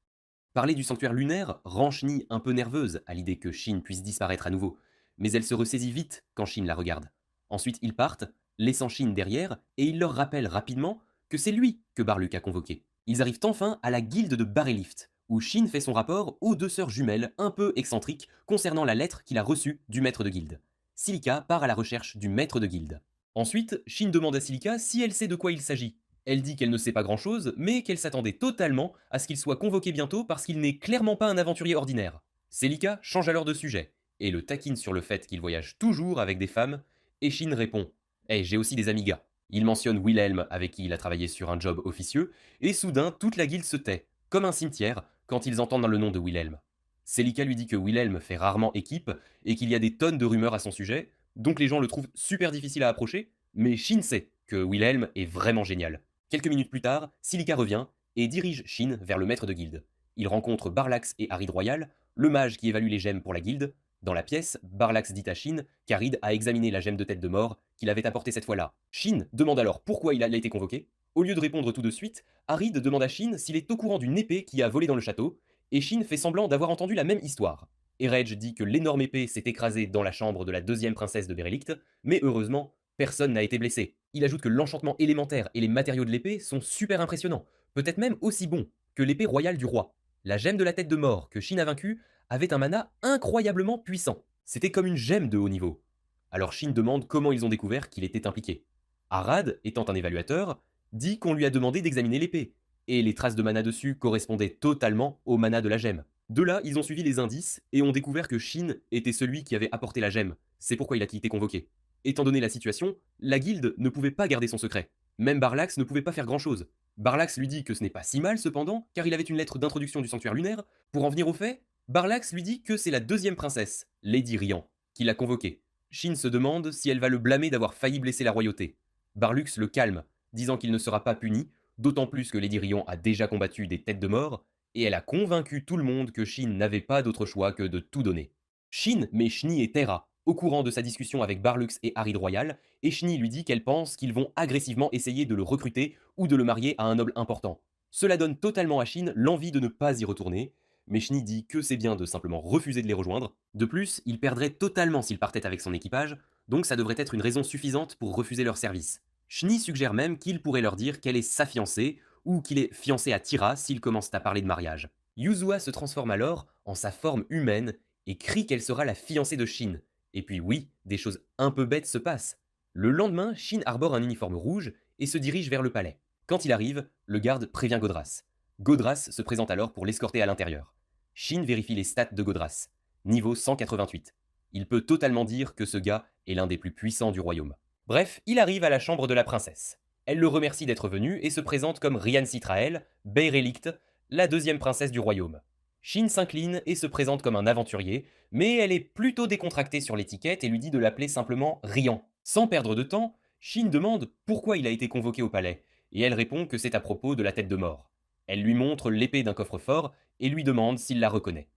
Parler du sanctuaire lunaire rend Shini un peu nerveuse à l'idée que Shin puisse disparaître à nouveau, mais elle se ressaisit vite quand Shin la regarde. Ensuite, ils partent, laissant Shin derrière, et il leur rappelle rapidement que c'est lui que Barluck a convoqué. Ils arrivent enfin à la guilde de Barrelift, où Shin fait son rapport aux deux sœurs jumelles un peu excentriques concernant la lettre qu'il a reçue du maître de guilde. Silica part à la recherche du maître de guilde. Ensuite, Shin demande à Silica si elle sait de quoi il s'agit. Elle dit qu'elle ne sait pas grand-chose, mais qu'elle s'attendait totalement à ce qu'il soit convoqué bientôt parce qu'il n'est clairement pas un aventurier ordinaire. Celica change alors de sujet, et le taquine sur le fait qu'il voyage toujours avec des femmes, et Shin répond « Eh, j'ai aussi des amis gars ». Il mentionne Wilhelm avec qui il a travaillé sur un job officieux, et soudain toute la guilde se tait, comme un cimetière, quand ils entendent le nom de Wilhelm. Celica lui dit que Wilhelm fait rarement équipe, et qu'il y a des tonnes de rumeurs à son sujet, donc les gens le trouvent super difficile à approcher, mais Shin sait que Wilhelm est vraiment génial. Quelques minutes plus tard, Silica revient et dirige Shin vers le maître de guilde. Il rencontre Barlax et Harid Royal, le mage qui évalue les gemmes pour la guilde. Dans la pièce, Barlax dit à Shin qu'Harid a examiné la gemme de tête de mort qu'il avait apportée cette fois-là. Shin demande alors pourquoi il a été convoqué. Au lieu de répondre tout de suite, Harid demande à Shin s'il est au courant d'une épée qui a volé dans le château, et Shin fait semblant d'avoir entendu la même histoire. Erej dit que l'énorme épée s'est écrasée dans la chambre de la deuxième princesse de Berelict, mais heureusement, personne n'a été blessé. Il ajoute que l'enchantement élémentaire et les matériaux de l'épée sont super impressionnants, peut-être même aussi bons que l'épée royale du roi. La gemme de la tête de mort que Shin a vaincue avait un mana incroyablement puissant. C'était comme une gemme de haut niveau. Alors Shin demande comment ils ont découvert qu'il était impliqué. Arad, étant un évaluateur, dit qu'on lui a demandé d'examiner l'épée, et les traces de mana dessus correspondaient totalement au mana de la gemme. De là, ils ont suivi les indices et ont découvert que Shin était celui qui avait apporté la gemme. C'est pourquoi il a été convoqué. Étant donné la situation, la guilde ne pouvait pas garder son secret. Même Barlax ne pouvait pas faire grand-chose. Barlax lui dit que ce n'est pas si mal cependant, car il avait une lettre d'introduction du sanctuaire lunaire. Pour en venir au fait, Barlax lui dit que c'est la deuxième princesse, Lady Rian, qui l'a convoqué. Shin se demande si elle va le blâmer d'avoir failli blesser la royauté. Barlux le calme, disant qu'il ne sera pas puni, d'autant plus que Lady Rian a déjà combattu des têtes de mort, et elle a convaincu tout le monde que Shin n'avait pas d'autre choix que de tout donner. Shin met Shni et Terra au courant de sa discussion avec Barlux et Harid Royal, et Shni lui dit qu'elle pense qu'ils vont agressivement essayer de le recruter ou de le marier à un noble important. Cela donne totalement à Shin l'envie de ne pas y retourner, mais Shni dit que c'est bien de simplement refuser de les rejoindre. De plus, il perdrait totalement s'il partait avec son équipage, donc ça devrait être une raison suffisante pour refuser leur service. Shni suggère même qu'il pourrait leur dire qu'elle est sa fiancée, ou qu'il est fiancé à Tira s'ils commencent à parler de mariage. Yuzua se transforme alors en sa forme humaine et crie qu'elle sera la fiancée de Shin. Et puis oui, des choses un peu bêtes se passent. Le lendemain, Shin arbore un uniforme rouge et se dirige vers le palais. Quand il arrive, le garde prévient Godras. Godras se présente alors pour l'escorter à l'intérieur. Shin vérifie les stats de Godras. Niveau 188. Il peut totalement dire que ce gars est l'un des plus puissants du royaume. Bref, il arrive à la chambre de la princesse. Elle le remercie d'être venu et se présente comme Rian Citrael, Beirelict, la deuxième princesse du royaume. Shin s'incline et se présente comme un aventurier, mais elle est plutôt décontractée sur l'étiquette et lui dit de l'appeler simplement Rian. Sans perdre de temps, Shin demande pourquoi il a été convoqué au palais, et elle répond que c'est à propos de la tête de mort. Elle lui montre l'épée d'un coffre-fort et lui demande s'il la reconnaît.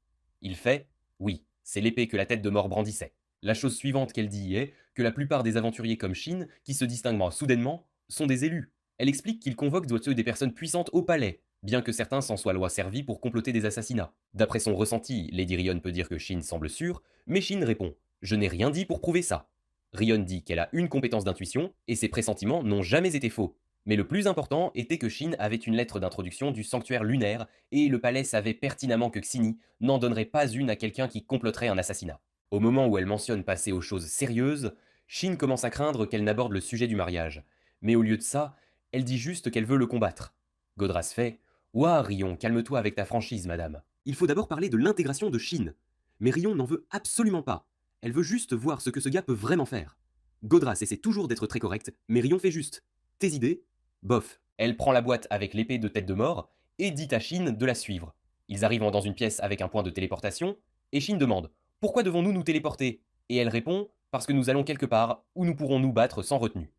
Il fait oui, c'est l'épée que la tête de mort brandissait. La chose suivante qu'elle dit est que la plupart des aventuriers comme Shin, qui se distinguent soudainement, sont des élus. Elle explique qu'ils convoquent des personnes puissantes au palais, bien que certains s'en soient servis pour comploter des assassinats. D'après son ressenti, Lady Rion peut dire que Shin semble sûr, mais Shin répond « Je n'ai rien dit pour prouver ça ». Rion dit qu'elle a une compétence d'intuition, et ses pressentiments n'ont jamais été faux. Mais le plus important était que Shin avait une lettre d'introduction du sanctuaire lunaire, et le palais savait pertinemment que Xini n'en donnerait pas une à quelqu'un qui comploterait un assassinat. Au moment où elle mentionne passer aux choses sérieuses, Shin commence à craindre qu'elle n'aborde le sujet du mariage. Mais au lieu de ça, elle dit juste qu'elle veut le combattre. Godras fait « Ouah, Rion, calme-toi avec ta franchise, madame. Il faut d'abord parler de l'intégration de Shin. » Mais Rion n'en veut absolument pas. Elle veut juste voir ce que ce gars peut vraiment faire. Godras essaie toujours d'être très correct, mais Rion fait juste « Tes idées ?» Bof. Elle prend la boîte avec l'épée de tête de mort et dit à Shin de la suivre. Ils arrivent dans une pièce avec un point de téléportation, et Shin demande « Pourquoi devons-nous nous téléporter ?» Et elle répond « Parce que nous allons quelque part où nous pourrons nous battre sans retenue. »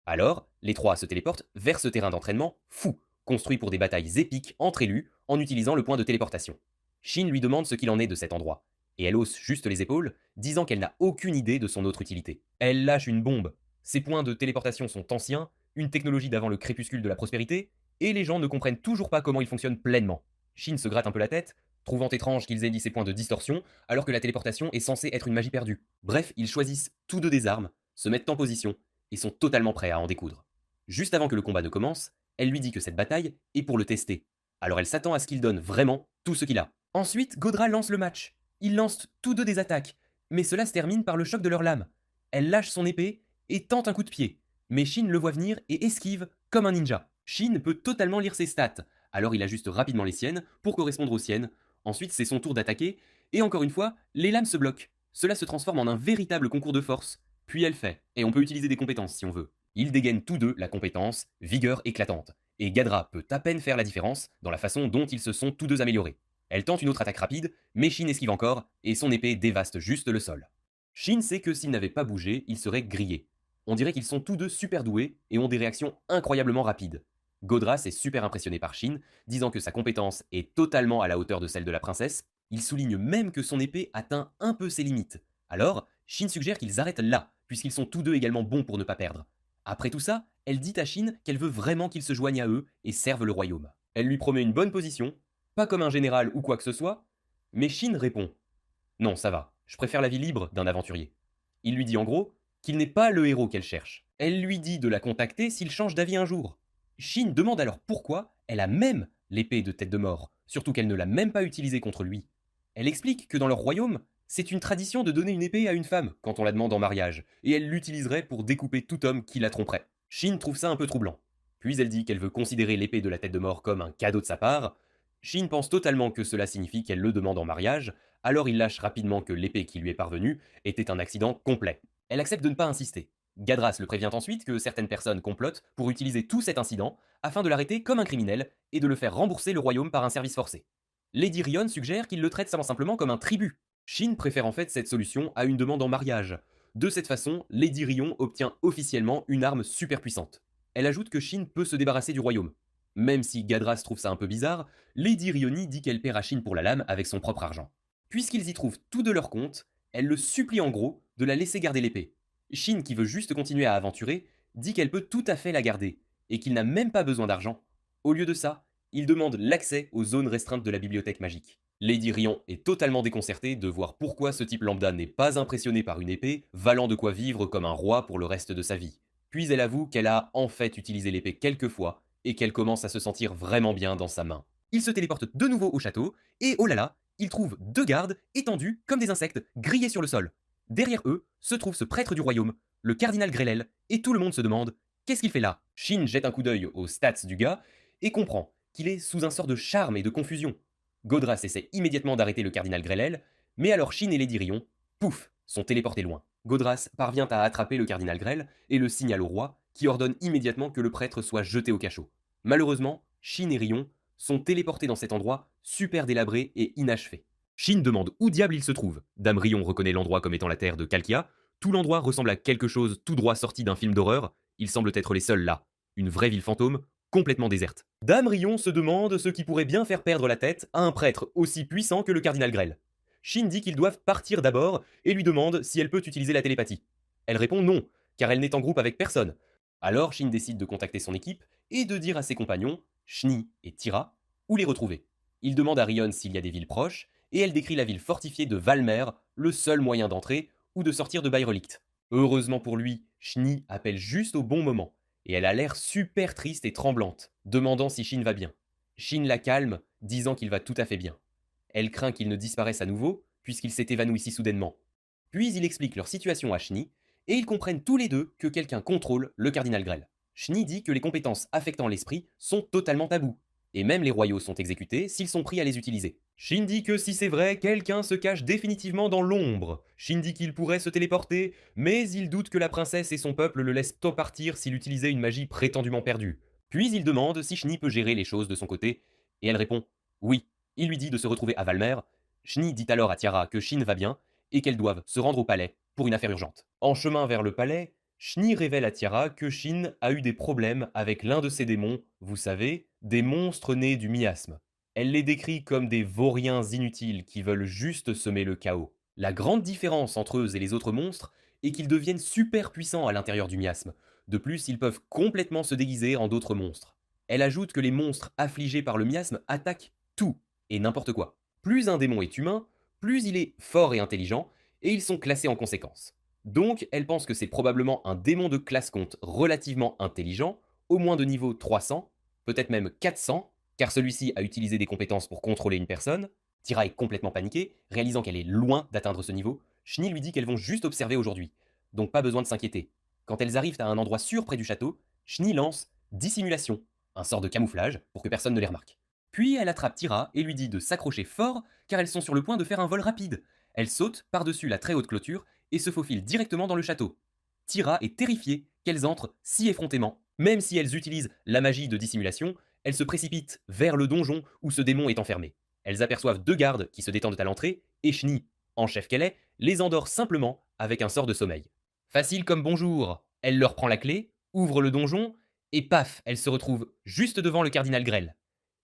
Alors, les trois se téléportent vers ce terrain d'entraînement fou, construit pour des batailles épiques entre élus en utilisant le point de téléportation. Shin lui demande ce qu'il en est de cet endroit, et elle hausse juste les épaules, disant qu'elle n'a aucune idée de son autre utilité. Elle lâche une bombe. Ces points de téléportation sont anciens, une technologie d'avant le crépuscule de la prospérité, et les gens ne comprennent toujours pas comment ils fonctionnent pleinement. Shin se gratte un peu la tête, trouvant étrange qu'ils aient dit ces points de distorsion, alors que la téléportation est censée être une magie perdue. Bref, ils choisissent tous deux des armes, se mettent en position, et sont totalement prêts à en découdre. Juste avant que le combat ne commence, elle lui dit que cette bataille est pour le tester. Alors elle s'attend à ce qu'il donne vraiment tout ce qu'il a. Ensuite, Godra lance le match. Ils lancent tous deux des attaques, mais cela se termine par le choc de leurs lames. Elle lâche son épée et tente un coup de pied, mais Shin le voit venir et esquive comme un ninja. Shin peut totalement lire ses stats, alors il ajuste rapidement les siennes pour correspondre aux siennes. Ensuite, c'est son tour d'attaquer, et encore une fois, les lames se bloquent. Cela se transforme en un véritable concours de force. Puis elle fait, et on peut utiliser des compétences si on veut. Ils dégainent tous deux la compétence vigueur éclatante, et Gadra peut à peine faire la différence dans la façon dont ils se sont tous deux améliorés. Elle tente une autre attaque rapide, mais Shin esquive encore, et son épée dévaste juste le sol. Shin sait que s'il n'avait pas bougé, il serait grillé. On dirait qu'ils sont tous deux super doués et ont des réactions incroyablement rapides. Godras est super impressionné par Shin, disant que sa compétence est totalement à la hauteur de celle de la princesse. Il souligne même que son épée atteint un peu ses limites. Alors, Shin suggère qu'ils arrêtent là, puisqu'ils sont tous deux également bons pour ne pas perdre. Après tout ça, elle dit à Shin qu'elle veut vraiment qu'il se joigne à eux et serve le royaume. Elle lui promet une bonne position, pas comme un général ou quoi que ce soit, mais Shin répond non, ça va, je préfère la vie libre d'un aventurier. Il lui dit en gros qu'il n'est pas le héros qu'elle cherche. Elle lui dit de la contacter s'il change d'avis un jour. Shin demande alors pourquoi elle a même l'épée de tête de mort, surtout qu'elle ne l'a même pas utilisée contre lui. Elle explique que dans leur royaume, c'est une tradition de donner une épée à une femme quand on la demande en mariage, et elle l'utiliserait pour découper tout homme qui la tromperait. Shin trouve ça un peu troublant. Puis elle dit qu'elle veut considérer l'épée de la tête de mort comme un cadeau de sa part. Shin pense totalement que cela signifie qu'elle le demande en mariage, alors il lâche rapidement que l'épée qui lui est parvenue était un accident complet. Elle accepte de ne pas insister. Gadras le prévient ensuite que certaines personnes complotent pour utiliser tout cet incident afin de l'arrêter comme un criminel et de le faire rembourser le royaume par un service forcé. Lady Rion suggère qu'il le traite simplement comme un tribut. Shin préfère en fait cette solution à une demande en mariage. De cette façon, Lady Rion obtient officiellement une arme super puissante. Elle ajoute que Shin peut se débarrasser du royaume. Même si Gadras trouve ça un peu bizarre, Lady Rioni dit qu'elle paiera Shin pour la lame avec son propre argent. Puisqu'ils y trouvent tout de leur compte, elle le supplie en gros de la laisser garder l'épée. Shin, qui veut juste continuer à aventurer, dit qu'elle peut tout à fait la garder, et qu'il n'a même pas besoin d'argent. Au lieu de ça, il demande l'accès aux zones restreintes de la bibliothèque magique. Lady Rion est totalement déconcertée de voir pourquoi ce type lambda n'est pas impressionné par une épée, valant de quoi vivre comme un roi pour le reste de sa vie. Puis elle avoue qu'elle a en fait utilisé l'épée quelques fois, et qu'elle commence à se sentir vraiment bien dans sa main. Il se téléporte de nouveau au château, et oh là là, il trouve deux gardes étendus comme des insectes, grillés sur le sol. Derrière eux se trouve ce prêtre du royaume, le cardinal Grelel, et tout le monde se demande qu'est-ce qu'il fait là. Shin jette un coup d'œil aux stats du gars et comprend qu'il est sous un sort de charme et de confusion. Godras essaie immédiatement d'arrêter le cardinal Grelel, mais alors Shin et Lady Rion, pouf, sont téléportés loin. Godras parvient à attraper le cardinal Grel et le signale au roi, qui ordonne immédiatement que le prêtre soit jeté au cachot. Malheureusement, Shin et Rion sont téléportés dans cet endroit super délabré et inachevé. Shin demande où diable il se trouve. Dame Rion reconnaît l'endroit comme étant la terre de Kalkia. Tout l'endroit ressemble à quelque chose tout droit sorti d'un film d'horreur. Ils semblent être les seuls là. Une vraie ville fantôme, complètement déserte. Dame Rion se demande ce qui pourrait bien faire perdre la tête à un prêtre aussi puissant que le cardinal Grel. Shin dit qu'ils doivent partir d'abord et lui demande si elle peut utiliser la télépathie. Elle répond non, car elle n'est en groupe avec personne. Alors Shin décide de contacter son équipe et de dire à ses compagnons, Shni et Tira, où les retrouver. Il demande à Rion s'il y a des villes proches, et elle décrit la ville fortifiée de Valmer, le seul moyen d'entrer ou de sortir de Bayreuth. Heureusement pour lui, Shni appelle juste au bon moment, et elle a l'air super triste et tremblante, demandant si Shin va bien. Shin la calme, disant qu'il va tout à fait bien. Elle craint qu'il ne disparaisse à nouveau, puisqu'il s'est évanoui si soudainement. Puis il explique leur situation à Shni, et ils comprennent tous les deux que quelqu'un contrôle le cardinal Grel. Shni dit que les compétences affectant l'esprit sont totalement tabous, et même les royaux sont exécutés s'ils sont pris à les utiliser. Shin dit que si c'est vrai, quelqu'un se cache définitivement dans l'ombre. Shin dit qu'il pourrait se téléporter, mais il doute que la princesse et son peuple le laissent tôt partir s'il utilisait une magie prétendument perdue. Puis il demande si Shni peut gérer les choses de son côté, et elle répond oui. Il lui dit de se retrouver à Valmer. Shni dit alors à Tiara que Shin va bien, et qu'elles doivent se rendre au palais pour une affaire urgente. En chemin vers le palais, Shni révèle à Tiara que Shin a eu des problèmes avec l'un de ses démons, vous savez, des monstres nés du miasme. Elle les décrit comme des vauriens inutiles qui veulent juste semer le chaos. La grande différence entre eux et les autres monstres est qu'ils deviennent super puissants à l'intérieur du miasme. De plus, ils peuvent complètement se déguiser en d'autres monstres. Elle ajoute que les monstres affligés par le miasme attaquent tout et n'importe quoi. Plus un démon est humain, plus il est fort et intelligent, et ils sont classés en conséquence. Donc, elle pense que c'est probablement un démon de classe compte relativement intelligent, au moins de niveau 300, peut-être même 400, car celui-ci a utilisé des compétences pour contrôler une personne. Tira est complètement paniquée, réalisant qu'elle est loin d'atteindre ce niveau. Shni lui dit qu'elles vont juste observer aujourd'hui, donc pas besoin de s'inquiéter. Quand elles arrivent à un endroit sûr près du château, Shni lance dissimulation, un sort de camouflage pour que personne ne les remarque. Puis elle attrape Tira et lui dit de s'accrocher fort car elles sont sur le point de faire un vol rapide. Elle saute par-dessus la très haute clôture et se faufile directement dans le château. Tira est terrifiée qu'elles entrent si effrontément. Même si elles utilisent la magie de dissimulation, elles se précipitent vers le donjon où ce démon est enfermé. Elles aperçoivent deux gardes qui se détendent à l'entrée et Shni, en chef qu'elle est, les endort simplement avec un sort de sommeil. Facile comme bonjour. Elle leur prend la clé, ouvre le donjon et paf, elle se retrouve juste devant le cardinal Grêle.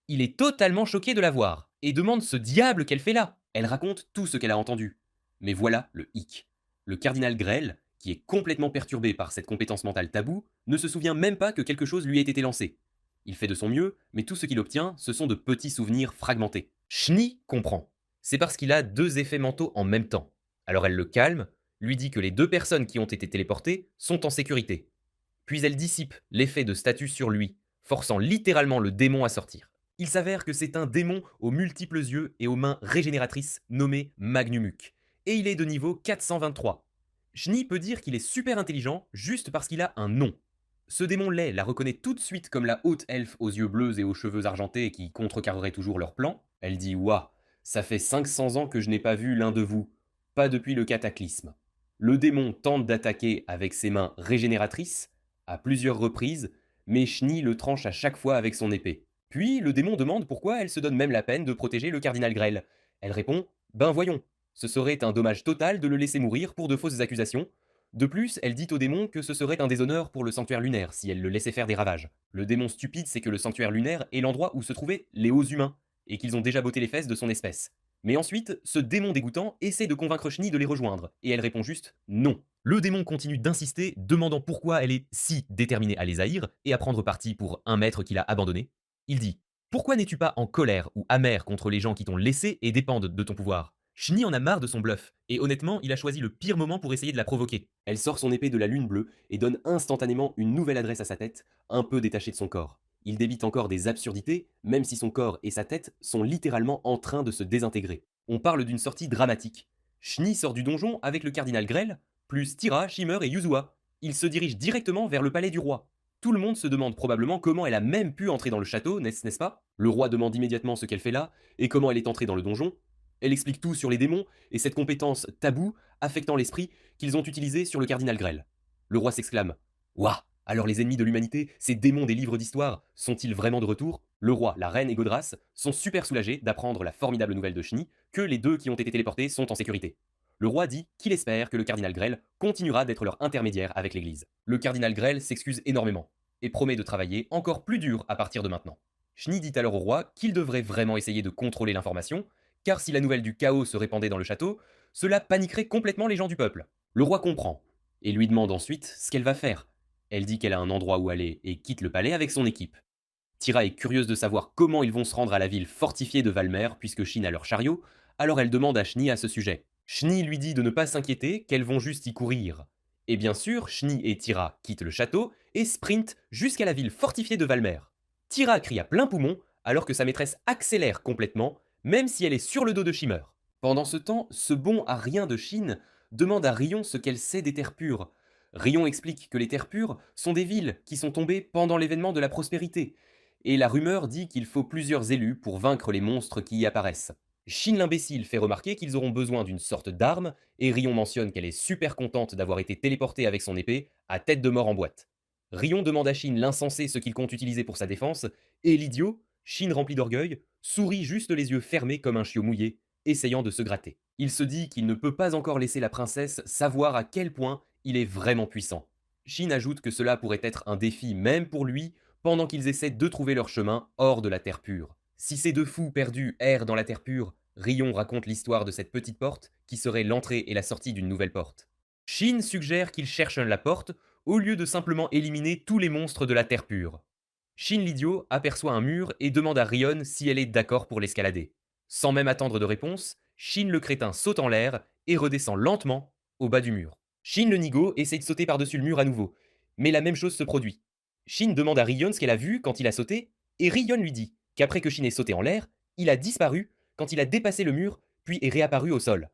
Il est totalement choqué de la voir et demande ce diable qu'elle fait là. Elle raconte tout ce qu'elle a entendu. Mais voilà le hic. Le cardinal Grêle, qui est complètement perturbé par cette compétence mentale taboue, ne se souvient même pas que quelque chose lui ait été lancé. Il fait de son mieux, mais tout ce qu'il obtient, ce sont de petits souvenirs fragmentés. Shni comprend. C'est parce qu'il a deux effets mentaux en même temps. Alors elle le calme, lui dit que les deux personnes qui ont été téléportées sont en sécurité. Puis elle dissipe l'effet de statut sur lui, forçant littéralement le démon à sortir. Il s'avère que c'est un démon aux multiples yeux et aux mains régénératrices nommé Magnumuk, et il est de niveau 423. Shni peut dire qu'il est super intelligent juste parce qu'il a un nom. Ce démon laid la reconnaît tout de suite comme la haute elfe aux yeux bleus et aux cheveux argentés qui contrecarrerait toujours leur plan. Elle dit Ouah, ça fait 500 ans que je n'ai pas vu l'un de vous, pas depuis le cataclysme. Le démon tente d'attaquer avec ses mains régénératrices, à plusieurs reprises, mais Shni le tranche à chaque fois avec son épée. Puis le démon demande pourquoi elle se donne même la peine de protéger le cardinal Grêle. Elle répond Ben voyons, ce serait un dommage total de le laisser mourir pour de fausses accusations. De plus, elle dit au démon que ce serait un déshonneur pour le sanctuaire lunaire si elle le laissait faire des ravages. Le démon stupide sait que le sanctuaire lunaire est l'endroit où se trouvaient les hauts humains, et qu'ils ont déjà botté les fesses de son espèce. Mais ensuite, ce démon dégoûtant essaie de convaincre Shni de les rejoindre, et elle répond juste non. Le démon continue d'insister, demandant pourquoi elle est si déterminée à les haïr et à prendre parti pour un maître qu'il a abandonné. Il dit Pourquoi n'es-tu pas en colère ou amer contre les gens qui t'ont laissé et dépendent de ton pouvoir? Shni en a marre de son bluff, et honnêtement, il a choisi le pire moment pour essayer de la provoquer. Elle sort son épée de la lune bleue et donne instantanément une nouvelle adresse à sa tête, un peu détachée de son corps. Il débite encore des absurdités, même si son corps et sa tête sont littéralement en train de se désintégrer. On parle d'une sortie dramatique. Shni sort du donjon avec le cardinal Grêle, plus Tira, Shimmer et Yuzua. Il se dirige directement vers le palais du roi. Tout le monde se demande probablement comment elle a même pu entrer dans le château, n'est-ce pas? Le roi demande immédiatement ce qu'elle fait là, et comment elle est entrée dans le donjon. Elle explique tout sur les démons et cette compétence taboue affectant l'esprit qu'ils ont utilisée sur le cardinal Grêle. Le roi s'exclame Ouah, alors les ennemis de l'humanité, ces démons des livres d'histoire, sont-ils vraiment de retour? Le roi, la reine et Godras sont super soulagés d'apprendre la formidable nouvelle de Shni que les deux qui ont été téléportés sont en sécurité. Le roi dit qu'il espère que le cardinal Grêle continuera d'être leur intermédiaire avec l'Église. Le cardinal Grêle s'excuse énormément et promet de travailler encore plus dur à partir de maintenant. Shni dit alors au roi qu'il devrait vraiment essayer de contrôler l'information, car si la nouvelle du chaos se répandait dans le château, cela paniquerait complètement les gens du peuple. Le roi comprend, et lui demande ensuite ce qu'elle va faire. Elle dit qu'elle a un endroit où aller et quitte le palais avec son équipe. Tira est curieuse de savoir comment ils vont se rendre à la ville fortifiée de Valmer puisque Shin a leur chariot, alors elle demande à Shni à ce sujet. Shni lui dit de ne pas s'inquiéter, qu'elles vont juste y courir. Et bien sûr, Shni et Tira quittent le château et sprintent jusqu'à la ville fortifiée de Valmer. Tira crie à plein poumon alors que sa maîtresse accélère complètement, même si elle est sur le dos de Shimmer. Pendant ce temps, ce bon à rien de Shin demande à Rion ce qu'elle sait des terres pures. Rion explique que les terres pures sont des villes qui sont tombées pendant l'événement de la prospérité, et la rumeur dit qu'il faut plusieurs élus pour vaincre les monstres qui y apparaissent. Shin l'imbécile fait remarquer qu'ils auront besoin d'une sorte d'arme, et Rion mentionne qu'elle est super contente d'avoir été téléportée avec son épée à tête de mort en boîte. Rion demande à Shin l'insensé ce qu'il compte utiliser pour sa défense, et l'idiot, Shin rempli d'orgueil, sourit juste les yeux fermés comme un chiot mouillé, essayant de se gratter. Il se dit qu'il ne peut pas encore laisser la princesse savoir à quel point il est vraiment puissant. Shin ajoute que cela pourrait être un défi même pour lui pendant qu'ils essaient de trouver leur chemin hors de la Terre pure. Si ces deux fous perdus errent dans la Terre pure, Rion raconte l'histoire de cette petite porte qui serait l'entrée et la sortie d'une nouvelle porte. Shin suggère qu'ils cherchent la porte au lieu de simplement éliminer tous les monstres de la Terre pure. Shin l'idiot aperçoit un mur et demande à Rion si elle est d'accord pour l'escalader. Sans même attendre de réponse, Shin le crétin saute en l'air et redescend lentement au bas du mur. Shin le nigo essaie de sauter par-dessus le mur à nouveau, mais la même chose se produit. Shin demande à Rion ce qu'elle a vu quand il a sauté, et Rion lui dit qu'après que Shin ait sauté en l'air, il a disparu quand il a dépassé le mur, puis est réapparu au sol.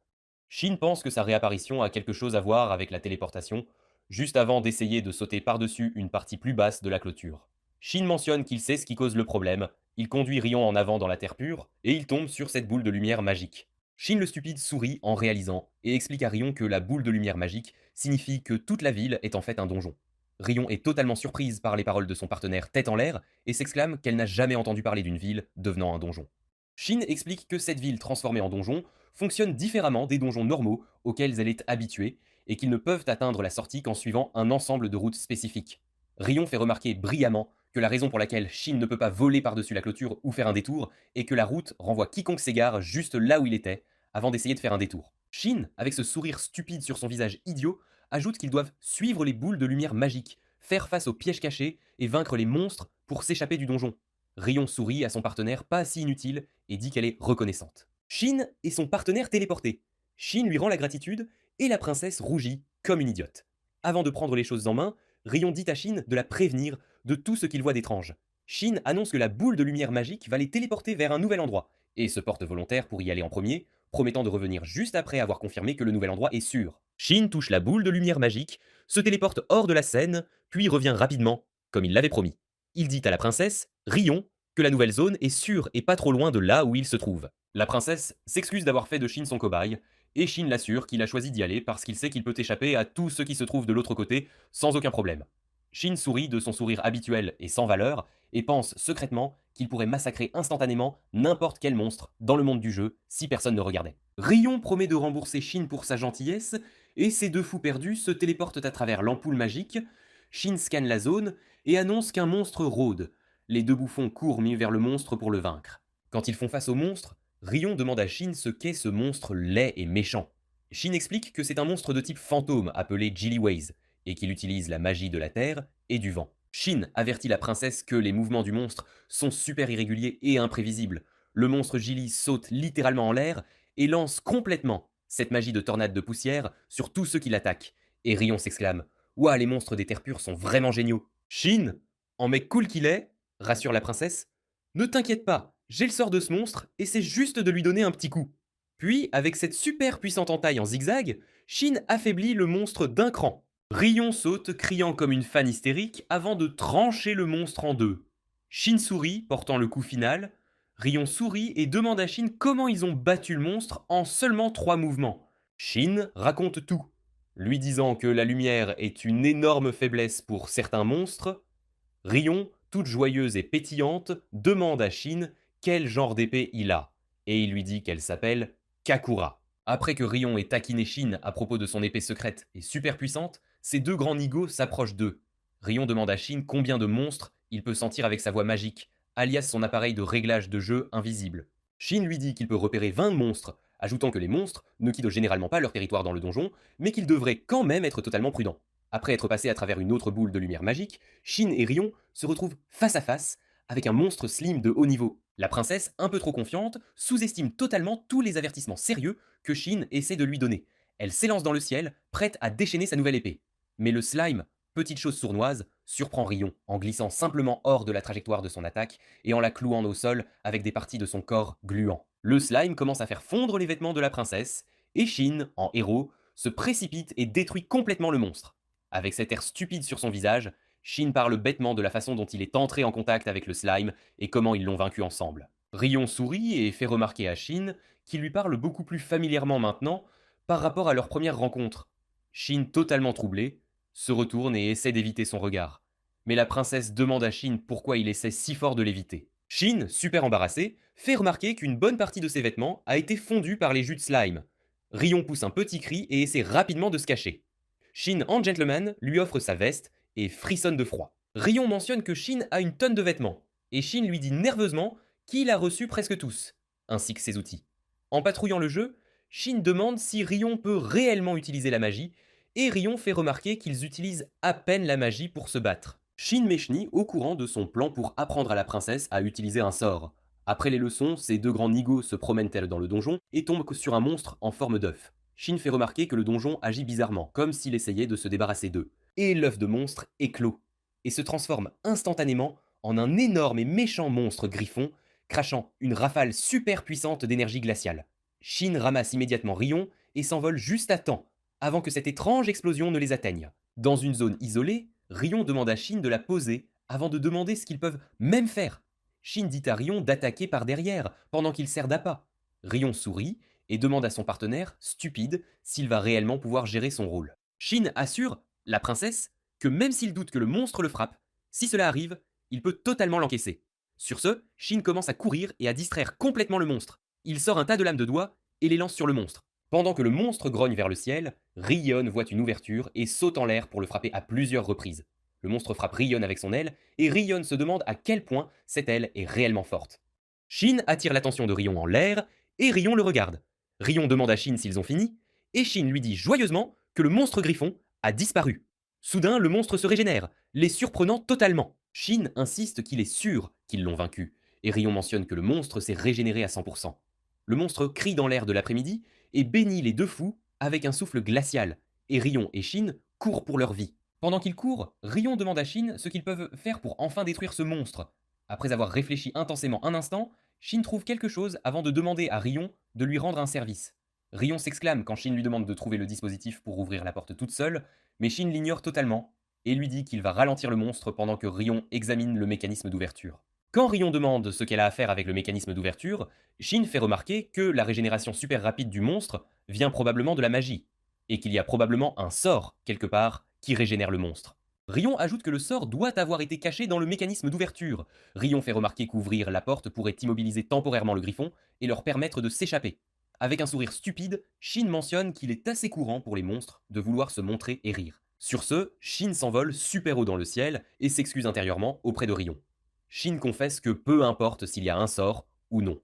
Shin pense que sa réapparition a quelque chose à voir avec la téléportation, juste avant d'essayer de sauter par-dessus une partie plus basse de la clôture. Shin mentionne qu'il sait ce qui cause le problème, il conduit Rion en avant dans la terre pure, et il tombe sur cette boule de lumière magique. Shin le stupide sourit en réalisant, et explique à Rion que la boule de lumière magique signifie que toute la ville est en fait un donjon. Rion est totalement surprise par les paroles de son partenaire tête en l'air, et s'exclame qu'elle n'a jamais entendu parler d'une ville devenant un donjon. Shin explique que cette ville transformée en donjon fonctionne différemment des donjons normaux auxquels elle est habituée, et qu'ils ne peuvent atteindre la sortie qu'en suivant un ensemble de routes spécifiques. Rion fait remarquer brillamment que la raison pour laquelle Shin ne peut pas voler par-dessus la clôture ou faire un détour est que la route renvoie quiconque s'égare juste là où il était, avant d'essayer de faire un détour. Shin, avec ce sourire stupide sur son visage idiot, ajoute qu'ils doivent suivre les boules de lumière magiques, faire face aux pièges cachés et vaincre les monstres pour s'échapper du donjon. Rion sourit à son partenaire pas si inutile et dit qu'elle est reconnaissante. Shin est son partenaire téléporté. Shin lui rend la gratitude et la princesse rougit comme une idiote. Avant de prendre les choses en main, Rion dit à Shin de la prévenir de tout ce qu'il voit d'étrange. Shin annonce que la boule de lumière magique va les téléporter vers un nouvel endroit, et se porte volontaire pour y aller en premier, promettant de revenir juste après avoir confirmé que le nouvel endroit est sûr. Shin touche la boule de lumière magique, se téléporte hors de la scène, puis revient rapidement, comme il l'avait promis. Il dit à la princesse, Rion, que la nouvelle zone est sûre et pas trop loin de là où il se trouve. La princesse s'excuse d'avoir fait de Shin son cobaye, et Shin l'assure qu'il a choisi d'y aller parce qu'il sait qu'il peut échapper à tout ce qui se trouve de l'autre côté sans aucun problème. Shin sourit de son sourire habituel et sans valeur, et pense secrètement qu'il pourrait massacrer instantanément n'importe quel monstre dans le monde du jeu si personne ne regardait. Rion promet de rembourser Shin pour sa gentillesse, et ces deux fous perdus se téléportent à travers l'ampoule magique. Shin scanne la zone et annonce qu'un monstre rôde. Les deux bouffons courent mis vers le monstre pour le vaincre. Quand ils font face au monstre, Rion demande à Shin ce qu'est ce monstre laid et méchant. Shin explique que c'est un monstre de type fantôme appelé Gillyways, et qu'il utilise la magie de la terre et du vent. Shin avertit la princesse que les mouvements du monstre sont super irréguliers et imprévisibles. Le monstre Gilly saute littéralement en l'air et lance complètement cette magie de tornade de poussière sur tous ceux qui l'attaquent. Et Rion s'exclame « Ouah, les monstres des terres pures sont vraiment géniaux !» Shin, en mec cool qu'il est, rassure la princesse « Ne t'inquiète pas, j'ai le sort de ce monstre et c'est juste de lui donner un petit coup. » Puis, avec cette super puissante entaille en zigzag, Shin affaiblit le monstre d'un cran. Rion saute, criant comme une fan hystérique, avant de trancher le monstre en deux. Shin sourit, portant le coup final. Rion sourit et demande à Shin comment ils ont battu le monstre en seulement 3 mouvements. Shin raconte tout, lui disant que la lumière est une énorme faiblesse pour certains monstres. Rion, toute joyeuse et pétillante, demande à Shin quel genre d'épée il a, et il lui dit qu'elle s'appelle Kakura. Après que Rion ait taquiné Shin à propos de son épée secrète et super puissante, ces deux grands nigauds s'approchent d'eux. Rion demande à Shin combien de monstres il peut sentir avec sa voix magique, alias son appareil de réglage de jeu invisible. Shin lui dit qu'il peut repérer 20 monstres, ajoutant que les monstres ne quittent généralement pas leur territoire dans le donjon, mais qu'ils devraient quand même être totalement prudents. Après être passé à travers une autre boule de lumière magique, Shin et Rion se retrouvent face à face avec un monstre slim de haut niveau. La princesse, un peu trop confiante, sous-estime totalement tous les avertissements sérieux que Shin essaie de lui donner. Elle s'élance dans le ciel, prête à déchaîner sa nouvelle épée. Mais le slime, petite chose sournoise, surprend Rion en glissant simplement hors de la trajectoire de son attaque et en la clouant au sol avec des parties de son corps gluants. Le slime commence à faire fondre les vêtements de la princesse, et Shin, en héros, se précipite et détruit complètement le monstre. Avec cet air stupide sur son visage, Shin parle bêtement de la façon dont il est entré en contact avec le slime et comment ils l'ont vaincu ensemble. Rion sourit et fait remarquer à Shin qu'il lui parle beaucoup plus familièrement maintenant par rapport à leur première rencontre. Shin, totalement troublé, se retourne et essaie d'éviter son regard. Mais la princesse demande à Shin pourquoi il essaie si fort de l'éviter. Shin, super embarrassé, fait remarquer qu'une bonne partie de ses vêtements a été fondue par les jus de slime. Rion pousse un petit cri et essaie rapidement de se cacher. Shin, en gentleman, lui offre sa veste et frissonne de froid. Rion mentionne que Shin a une tonne de vêtements, et Shin lui dit nerveusement qu'il a reçu presque tous, ainsi que ses outils. En patrouillant le jeu, Shin demande si Rion peut réellement utiliser la magie, et Rion fait remarquer qu'ils utilisent à peine la magie pour se battre. Shin met Shni au courant de son plan pour apprendre à la princesse à utiliser un sort. Après les leçons, ces deux grands nigauds se promènent-elles dans le donjon et tombent sur un monstre en forme d'œuf. Shin fait remarquer que le donjon agit bizarrement, comme s'il essayait de se débarrasser d'eux. Et l'œuf de monstre éclot, et se transforme instantanément en un énorme et méchant monstre griffon, crachant une rafale super puissante d'énergie glaciale. Shin ramasse immédiatement Rion et s'envole juste à temps, avant que cette étrange explosion ne les atteigne. Dans une zone isolée, Rion demande à Shin de la poser avant de demander ce qu'ils peuvent même faire. Shin dit à Rion d'attaquer par derrière pendant qu'il sert d'appât. Rion sourit et demande à son partenaire, stupide, s'il va réellement pouvoir gérer son rôle. Shin assure, la princesse, que même s'il doute que le monstre le frappe, si cela arrive, il peut totalement l'encaisser. Sur ce, Shin commence à courir et à distraire complètement le monstre. Il sort un tas de lames de doigts et les lance sur le monstre. Pendant que le monstre grogne vers le ciel, Rion voit une ouverture et saute en l'air pour le frapper à plusieurs reprises. Le monstre frappe Rion avec son aile, et Rion se demande à quel point cette aile est réellement forte. Shin attire l'attention de Rion en l'air, et Rion le regarde. Rion demande à Shin s'ils ont fini, et Shin lui dit joyeusement que le monstre griffon a disparu. Soudain, le monstre se régénère, les surprenant totalement. Shin insiste qu'il est sûr qu'ils l'ont vaincu, et Rion mentionne que le monstre s'est régénéré à 100%. Le monstre crie dans l'air de l'après-midi et bénit les deux fous avec un souffle glacial, et Rion et Shin courent pour leur vie. Pendant qu'ils courent, Rion demande à Shin ce qu'ils peuvent faire pour enfin détruire ce monstre. Après avoir réfléchi intensément un instant, Shin trouve quelque chose avant de demander à Rion de lui rendre un service. Rion s'exclame quand Shin lui demande de trouver le dispositif pour ouvrir la porte toute seule, mais Shin l'ignore totalement et lui dit qu'il va ralentir le monstre pendant que Rion examine le mécanisme d'ouverture. Quand Rion demande ce qu'elle a à faire avec le mécanisme d'ouverture, Shin fait remarquer que la régénération super rapide du monstre vient probablement de la magie, et qu'il y a probablement un sort, quelque part, qui régénère le monstre. Rion ajoute que le sort doit avoir été caché dans le mécanisme d'ouverture. Rion fait remarquer qu'ouvrir la porte pourrait immobiliser temporairement le griffon et leur permettre de s'échapper. Avec un sourire stupide, Shin mentionne qu'il est assez courant pour les monstres de vouloir se montrer et rire. Sur ce, Shin s'envole super haut dans le ciel et s'excuse intérieurement auprès de Rion. Shin confesse que peu importe s'il y a un sort ou non.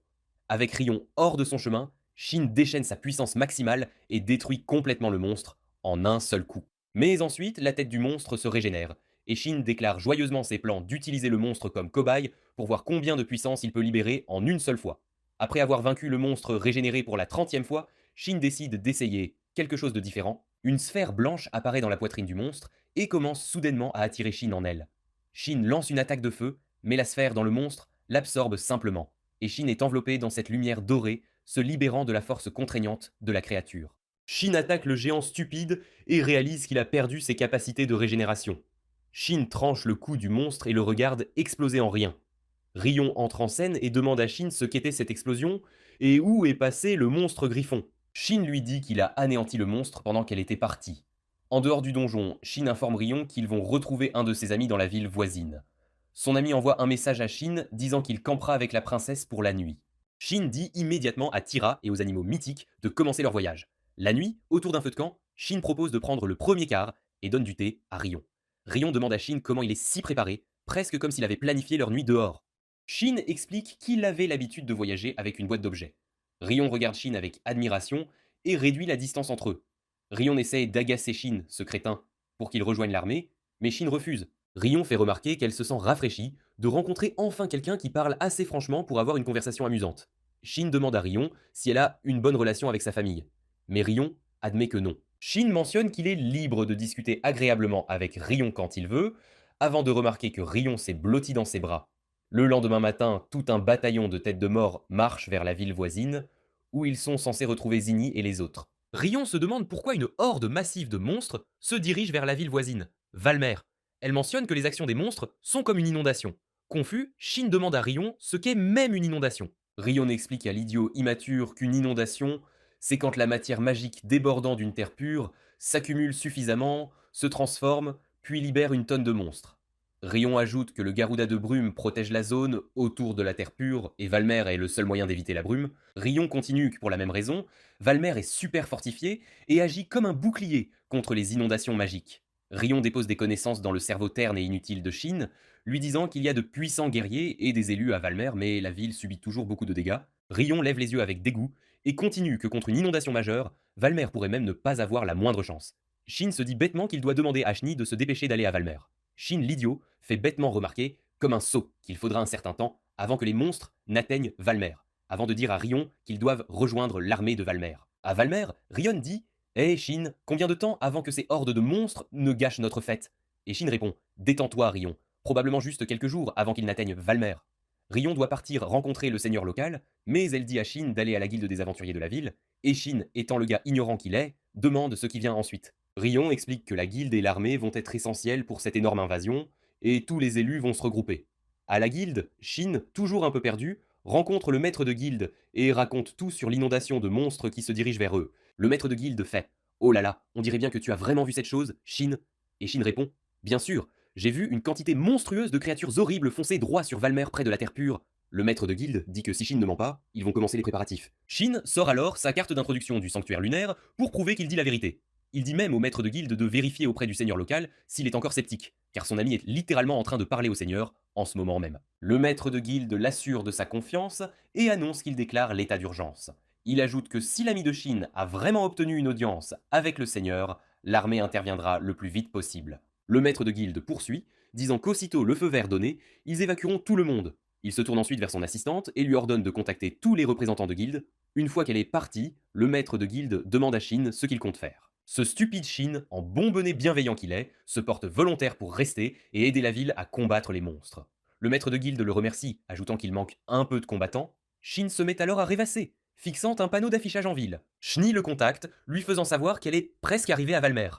Avec Rion hors de son chemin, Shin déchaîne sa puissance maximale et détruit complètement le monstre en un seul coup. Mais ensuite, la tête du monstre se régénère, et Shin déclare joyeusement ses plans d'utiliser le monstre comme cobaye pour voir combien de puissance il peut libérer en une seule fois. Après avoir vaincu le monstre régénéré pour la 30e fois, Shin décide d'essayer quelque chose de différent. Une sphère blanche apparaît dans la poitrine du monstre et commence soudainement à attirer Shin en elle. Shin lance une attaque de feu, mais la sphère dans le monstre l'absorbe simplement, et Shin est enveloppé dans cette lumière dorée, se libérant de la force contraignante de la créature. Shin attaque le géant stupide et réalise qu'il a perdu ses capacités de régénération. Shin tranche le cou du monstre et le regarde exploser en rien. Rion entre en scène et demande à Shin ce qu'était cette explosion et où est passé le monstre griffon. Shin lui dit qu'il a anéanti le monstre pendant qu'elle était partie. En dehors du donjon, Shin informe Rion qu'ils vont retrouver un de ses amis dans la ville voisine. Son ami envoie un message à Shin disant qu'il campera avec la princesse pour la nuit. Shin dit immédiatement à Tira et aux animaux mythiques de commencer leur voyage. La nuit, autour d'un feu de camp, Shin propose de prendre le premier car et donne du thé à Rion. Rion demande à Shin comment il est si préparé, presque comme s'il avait planifié leur nuit dehors. Shin explique qu'il avait l'habitude de voyager avec une boîte d'objets. Rion regarde Shin avec admiration et réduit la distance entre eux. Rion essaye d'agacer Shin, ce crétin, pour qu'il rejoigne l'armée, mais Shin refuse. Rion fait remarquer qu'elle se sent rafraîchie de rencontrer enfin quelqu'un qui parle assez franchement pour avoir une conversation amusante. Shin demande à Rion si elle a une bonne relation avec sa famille. Mais Rion admet que non. Shin mentionne qu'il est libre de discuter agréablement avec Rion quand il veut, avant de remarquer que Rion s'est blotti dans ses bras. Le lendemain matin, tout un bataillon de têtes de mort marche vers la ville voisine, où ils sont censés retrouver Zinni et les autres. Rion se demande pourquoi une horde massive de monstres se dirige vers la ville voisine, Valmer. Elle mentionne que les actions des monstres sont comme une inondation. Confus, Shin demande à Rion ce qu'est même une inondation. Rion explique à l'idiot immature qu'une inondation, c'est quand la matière magique débordant d'une terre pure s'accumule suffisamment, se transforme, puis libère une tonne de monstres. Rion ajoute que le Garuda de brume protège la zone autour de la Terre pure et Valmer est le seul moyen d'éviter la brume. Rion continue que pour la même raison, Valmer est super fortifié et agit comme un bouclier contre les inondations magiques. Rion dépose des connaissances dans le cerveau terne et inutile de Shin, lui disant qu'il y a de puissants guerriers et des élus à Valmer, mais la ville subit toujours beaucoup de dégâts. Rion lève les yeux avec dégoût et continue que contre une inondation majeure, Valmer pourrait même ne pas avoir la moindre chance. Shin se dit bêtement qu'il doit demander à Shni de se dépêcher d'aller à Valmer. Shin l'idiot fait bêtement remarquer, comme un sot, qu'il faudra un certain temps avant que les monstres n'atteignent Valmer, avant de dire à Rion qu'ils doivent rejoindre l'armée de Valmer. À Valmer, Rion dit Hé Shin, combien de temps avant que ces hordes de monstres ne gâchent notre fête Et Shin répond Détends-toi, Rion, probablement juste quelques jours avant qu'ils n'atteignent Valmer. Rion doit partir rencontrer le seigneur local, mais elle dit à Shin d'aller à la guilde des aventuriers de la ville, et Shin, étant le gars ignorant qu'il est, demande ce qui vient ensuite. Rion explique que la guilde et l'armée vont être essentielles pour cette énorme invasion, et tous les élus vont se regrouper. À la guilde, Shin, toujours un peu perdu, rencontre le maître de guilde et raconte tout sur l'inondation de monstres qui se dirigent vers eux. Le maître de guilde fait Oh là là, on dirait bien que tu as vraiment vu cette chose, Shin. Et Shin répond Bien sûr, j'ai vu une quantité monstrueuse de créatures horribles foncer droit sur Valmer près de la Terre pure. Le maître de guilde dit que si Shin ne ment pas, ils vont commencer les préparatifs. Shin sort alors sa carte d'introduction du sanctuaire lunaire pour prouver qu'il dit la vérité. Il dit même au maître de guilde de vérifier auprès du seigneur local s'il est encore sceptique, car son ami est littéralement en train de parler au seigneur en ce moment même. Le maître de guilde l'assure de sa confiance et annonce qu'il déclare l'état d'urgence. Il ajoute que si l'ami de Shin a vraiment obtenu une audience avec le seigneur, l'armée interviendra le plus vite possible. Le maître de guilde poursuit, disant qu'aussitôt le feu vert donné, ils évacueront tout le monde. Il se tourne ensuite vers son assistante et lui ordonne de contacter tous les représentants de guilde. Une fois qu'elle est partie, le maître de guilde demande à Shin ce qu'il compte faire. Ce stupide Shin, en bon bonnet bienveillant qu'il est, se porte volontaire pour rester et aider la ville à combattre les monstres. Le maître de guilde le remercie, ajoutant qu'il manque un peu de combattants. Shin se met alors à rêvasser, fixant un panneau d'affichage en ville. Shni le contacte, lui faisant savoir qu'elle est presque arrivée à Valmer.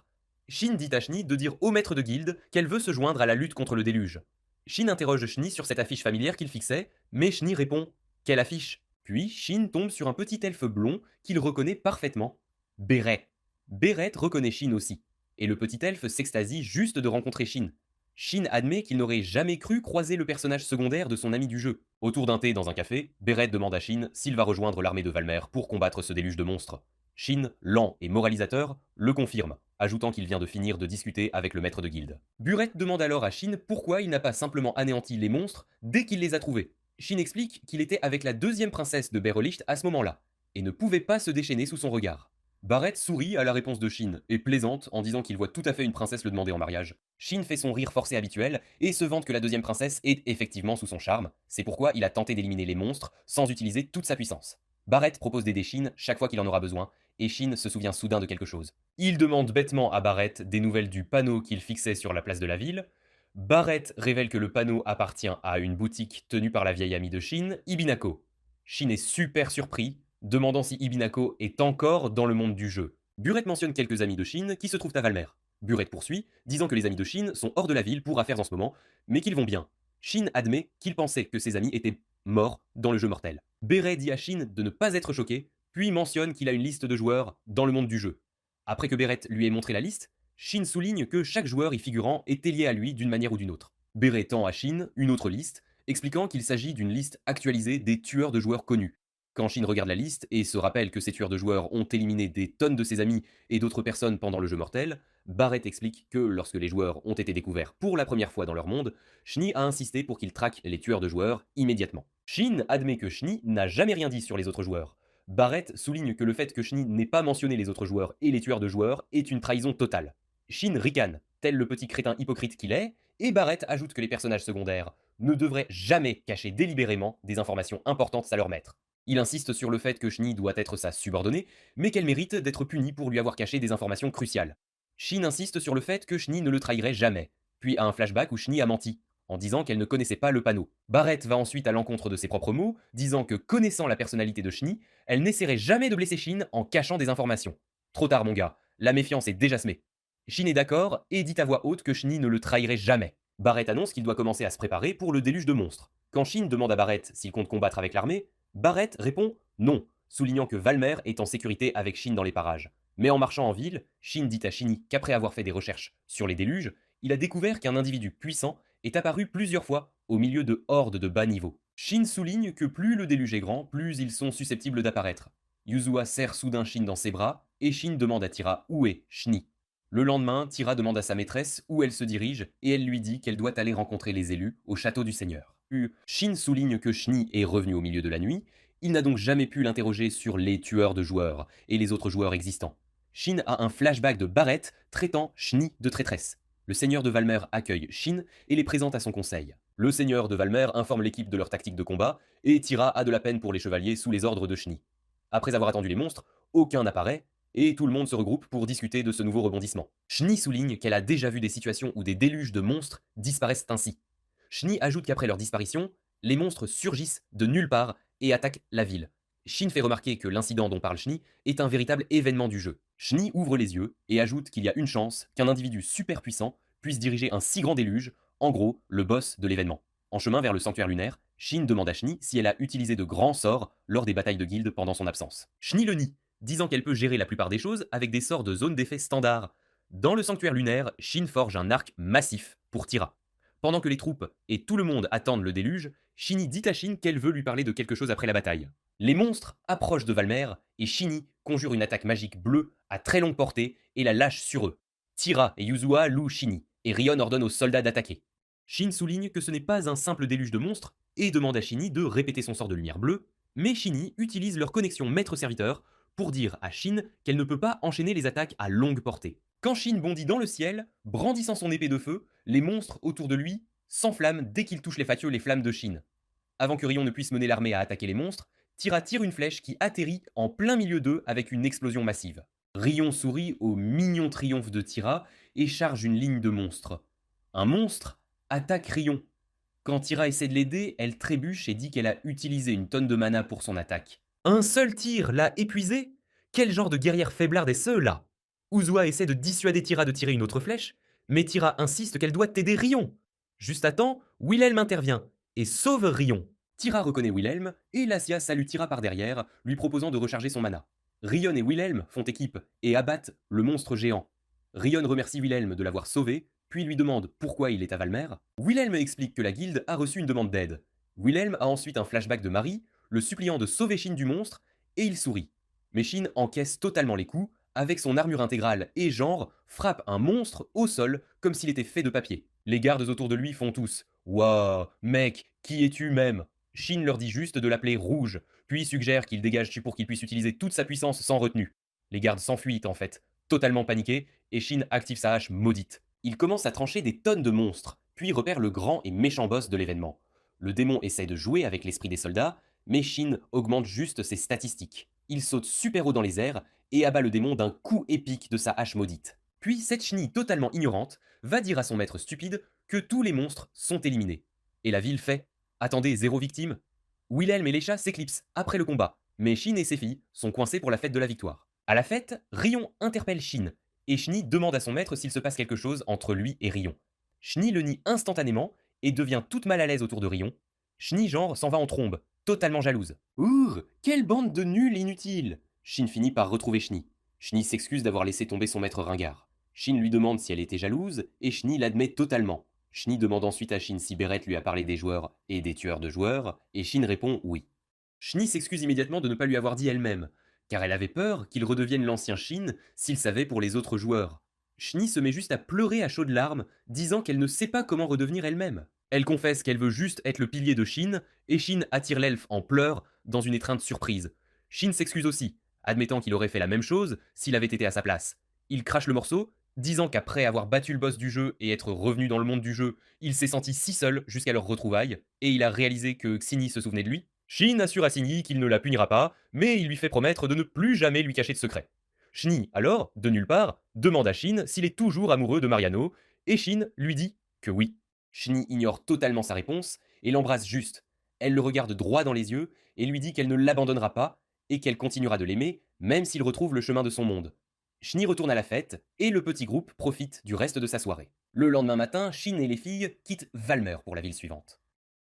Shin dit à Shni de dire au maître de guilde qu'elle veut se joindre à la lutte contre le déluge. Shin interroge Shni sur cette affiche familière qu'il fixait, mais Shni répond Quelle affiche Puis Shin tombe sur un petit elfe blond qu'il reconnaît parfaitement. Beret. Beret reconnaît Shin aussi, et le petit elfe s'extasie juste de rencontrer Shin. Shin admet qu'il n'aurait jamais cru croiser le personnage secondaire de son ami du jeu. Autour d'un thé dans un café, Beret demande à Shin s'il va rejoindre l'armée de Valmer pour combattre ce déluge de monstres. Shin, lent et moralisateur, le confirme, ajoutant qu'il vient de finir de discuter avec le maître de guilde. Buret demande alors à Shin pourquoi il n'a pas simplement anéanti les monstres dès qu'il les a trouvés. Shin explique qu'il était avec la deuxième princesse de Berelicht à ce moment-là, et ne pouvait pas se déchaîner sous son regard. Barrett sourit à la réponse de Shin et plaisante en disant qu'il voit tout à fait une princesse le demander en mariage. Shin fait son rire forcé habituel et se vante que la deuxième princesse est effectivement sous son charme. C'est pourquoi il a tenté d'éliminer les monstres sans utiliser toute sa puissance. Barrett propose d'aider Shin chaque fois qu'il en aura besoin et Shin se souvient soudain de quelque chose. Il demande bêtement à Barrett des nouvelles du panneau qu'il fixait sur la place de la ville. Barrett révèle que le panneau appartient à une boutique tenue par la vieille amie de Shin, Ibinako. Shin est super surpris, demandant si Ibinako est encore dans le monde du jeu. Buret mentionne quelques amis de Shin qui se trouvent à Valmer. Buret poursuit, disant que les amis de Shin sont hors de la ville pour affaires en ce moment, mais qu'ils vont bien. Shin admet qu'il pensait que ses amis étaient morts dans le jeu mortel. Beret dit à Shin de ne pas être choqué, puis mentionne qu'il a une liste de joueurs dans le monde du jeu. Après que Beret lui ait montré la liste, Shin souligne que chaque joueur y figurant était lié à lui d'une manière ou d'une autre. Beret tend à Shin une autre liste, expliquant qu'il s'agit d'une liste actualisée des tueurs de joueurs connus. Quand Shin regarde la liste et se rappelle que ces tueurs de joueurs ont éliminé des tonnes de ses amis et d'autres personnes pendant le jeu mortel, Barrett explique que lorsque les joueurs ont été découverts pour la première fois dans leur monde, Shni a insisté pour qu'ils traquent les tueurs de joueurs immédiatement. Shin admet que Shni n'a jamais rien dit sur les autres joueurs. Barrett souligne que le fait que Shni n'ait pas mentionné les autres joueurs et les tueurs de joueurs est une trahison totale. Shin ricane, tel le petit crétin hypocrite qu'il est, et Barrett ajoute que les personnages secondaires ne devraient jamais cacher délibérément des informations importantes à leur maître. Il insiste sur le fait que Shni doit être sa subordonnée, mais qu'elle mérite d'être punie pour lui avoir caché des informations cruciales. Shin insiste sur le fait que Shni ne le trahirait jamais, puis a un flashback où Shni a menti, en disant qu'elle ne connaissait pas le panneau. Barrett va ensuite à l'encontre de ses propres mots, disant que connaissant la personnalité de Shni, elle n'essaierait jamais de blesser Shin en cachant des informations. Trop tard mon gars, la méfiance est déjà semée. Shin est d'accord et dit à voix haute que Shni ne le trahirait jamais. Barrett annonce qu'il doit commencer à se préparer pour le déluge de monstres. Quand Shin demande à Barrett s'il compte combattre avec l'armée, Barrett répond non, soulignant que Valmer est en sécurité avec Shin dans les parages. Mais en marchant en ville, Shin dit à Shini qu'après avoir fait des recherches sur les déluges, il a découvert qu'un individu puissant est apparu plusieurs fois au milieu de hordes de bas niveau. Shin souligne que plus le déluge est grand, plus ils sont susceptibles d'apparaître. Yuzua serre soudain Shin dans ses bras, et Shin demande à Tira où est Shni. Le lendemain, Tira demande à sa maîtresse où elle se dirige, et elle lui dit qu'elle doit aller rencontrer les élus au château du Seigneur. Puis, Shin souligne que Shni est revenu au milieu de la nuit, il n'a donc jamais pu l'interroger sur les tueurs de joueurs et les autres joueurs existants. Shin a un flashback de Barrett traitant Shni de traîtresse. Le seigneur de Valmer accueille Shin et les présente à son conseil. Le seigneur de Valmer informe l'équipe de leur tactique de combat, et Tira a de la peine pour les chevaliers sous les ordres de Shni. Après avoir attendu les monstres, aucun n'apparaît, et tout le monde se regroupe pour discuter de ce nouveau rebondissement. Shni souligne qu'elle a déjà vu des situations où des déluges de monstres disparaissent ainsi. Shni ajoute qu'après leur disparition, les monstres surgissent de nulle part et attaquent la ville. Shin fait remarquer que l'incident dont parle Shni est un véritable événement du jeu. Shni ouvre les yeux et ajoute qu'il y a une chance qu'un individu super puissant puisse diriger un si grand déluge, en gros, le boss de l'événement. En chemin vers le sanctuaire lunaire, Shin demande à Shni si elle a utilisé de grands sorts lors des batailles de guilde pendant son absence. Shni le nie, disant qu'elle peut gérer la plupart des choses avec des sorts de zone d'effet standard. Dans le sanctuaire lunaire, Shin forge un arc massif pour Tira. Pendant que les troupes et tout le monde attendent le déluge, Shini dit à Shin qu'elle veut lui parler de quelque chose après la bataille. Les monstres approchent de Valmer et Shini conjure une attaque magique bleue à très longue portée et la lâche sur eux. Tira et Yuzua louent Shini et Rion ordonne aux soldats d'attaquer. Shin souligne que ce n'est pas un simple déluge de monstres et demande à Shini de répéter son sort de lumière bleue, mais Shini utilise leur connexion maître-serviteur pour dire à Shin qu'elle ne peut pas enchaîner les attaques à longue portée. Quand Shin bondit dans le ciel, brandissant son épée de feu, les monstres autour de lui s'enflamment dès qu'il touche les flammes de Shin. Avant que Rion ne puisse mener l'armée à attaquer les monstres, Tira tire une flèche qui atterrit en plein milieu d'eux avec une explosion massive. Rion sourit au mignon triomphe de Tira et charge une ligne de monstres. Un monstre attaque Rion. Quand Tira essaie de l'aider, elle trébuche et dit qu'elle a utilisé une tonne de mana pour son attaque. Un seul tir l'a épuisé? Quel genre de guerrière faiblarde est ceux-là? Uzua essaie de dissuader Tira de tirer une autre flèche, mais Tira insiste qu'elle doit aider Rion. Juste à temps, Wilhelm intervient et sauve Rion. Tira reconnaît Wilhelm et Lassia salue Tira par derrière, lui proposant de recharger son mana. Rion et Wilhelm font équipe et abattent le monstre géant. Rion remercie Wilhelm de l'avoir sauvé, puis lui demande pourquoi il est à Valmer. Wilhelm explique que la guilde a reçu une demande d'aide. Wilhelm a ensuite un flashback de Marie, le suppliant de sauver Shin du monstre, et il sourit. Mais Shin encaisse totalement les coups, avec son armure intégrale et genre, frappe un monstre au sol comme s'il était fait de papier. Les gardes autour de lui font tous « Waouh, mec, qui es-tu même ?» Shin leur dit juste de l'appeler Rouge, puis suggère qu'il dégage pour qu'il puisse utiliser toute sa puissance sans retenue. Les gardes s'enfuient en fait, totalement paniqués, et Shin active sa hache maudite. Il commence à trancher des tonnes de monstres, puis repère le grand et méchant boss de l'événement. Le démon essaie de jouer avec l'esprit des soldats, mais Shin augmente juste ses statistiques. Il saute super haut dans les airs et abat le démon d'un coup épique de sa hache maudite. Puis cette chenille totalement ignorante va dire à son maître stupide que tous les monstres sont éliminés. Et la ville fait « Attendez, 0 victime ?» Wilhelm et les chats s'éclipsent après le combat, mais Shin et ses filles sont coincés pour la fête de la victoire. À la fête, Rion interpelle Shin, et Shni demande à son maître s'il se passe quelque chose entre lui et Rion. Shni le nie instantanément et devient toute mal à l'aise autour de Rion. Shni genre s'en va en trombe, totalement jalouse. Ouh, quelle bande de nuls inutiles! Shin finit par retrouver Shni. Shni s'excuse d'avoir laissé tomber son maître ringard. Shin lui demande si elle était jalouse, et Shni l'admet totalement. Shni demande ensuite à Shin si Beret lui a parlé des joueurs et des tueurs de joueurs, et Shin répond oui. Shni s'excuse immédiatement de ne pas lui avoir dit elle-même, car elle avait peur qu'il redevienne l'ancien Shin s'il savait pour les autres joueurs. Shni se met juste à pleurer à chaudes larmes, disant qu'elle ne sait pas comment redevenir elle-même. Elle confesse qu'elle veut juste être le pilier de Shin, et Shin attire l'elfe en pleurs dans une étreinte surprise. Shin s'excuse aussi, admettant qu'il aurait fait la même chose s'il avait été à sa place. Il crache le morceau, disant qu'après avoir battu le boss du jeu et être revenu dans le monde du jeu, il s'est senti si seul jusqu'à leur retrouvaille, et il a réalisé que Xini se souvenait de lui. Shin assure à Xini qu'il ne la punira pas, mais il lui fait promettre de ne plus jamais lui cacher de secret. Shni, alors, de nulle part, demande à Shin s'il est toujours amoureux de Mariano, et Shin lui dit que oui. Shni ignore totalement sa réponse et l'embrasse juste. Elle le regarde droit dans les yeux et lui dit qu'elle ne l'abandonnera pas et qu'elle continuera de l'aimer, même s'il retrouve le chemin de son monde. Shni retourne à la fête et le petit groupe profite du reste de sa soirée. Le lendemain matin, Shin et les filles quittent Valmer pour la ville suivante.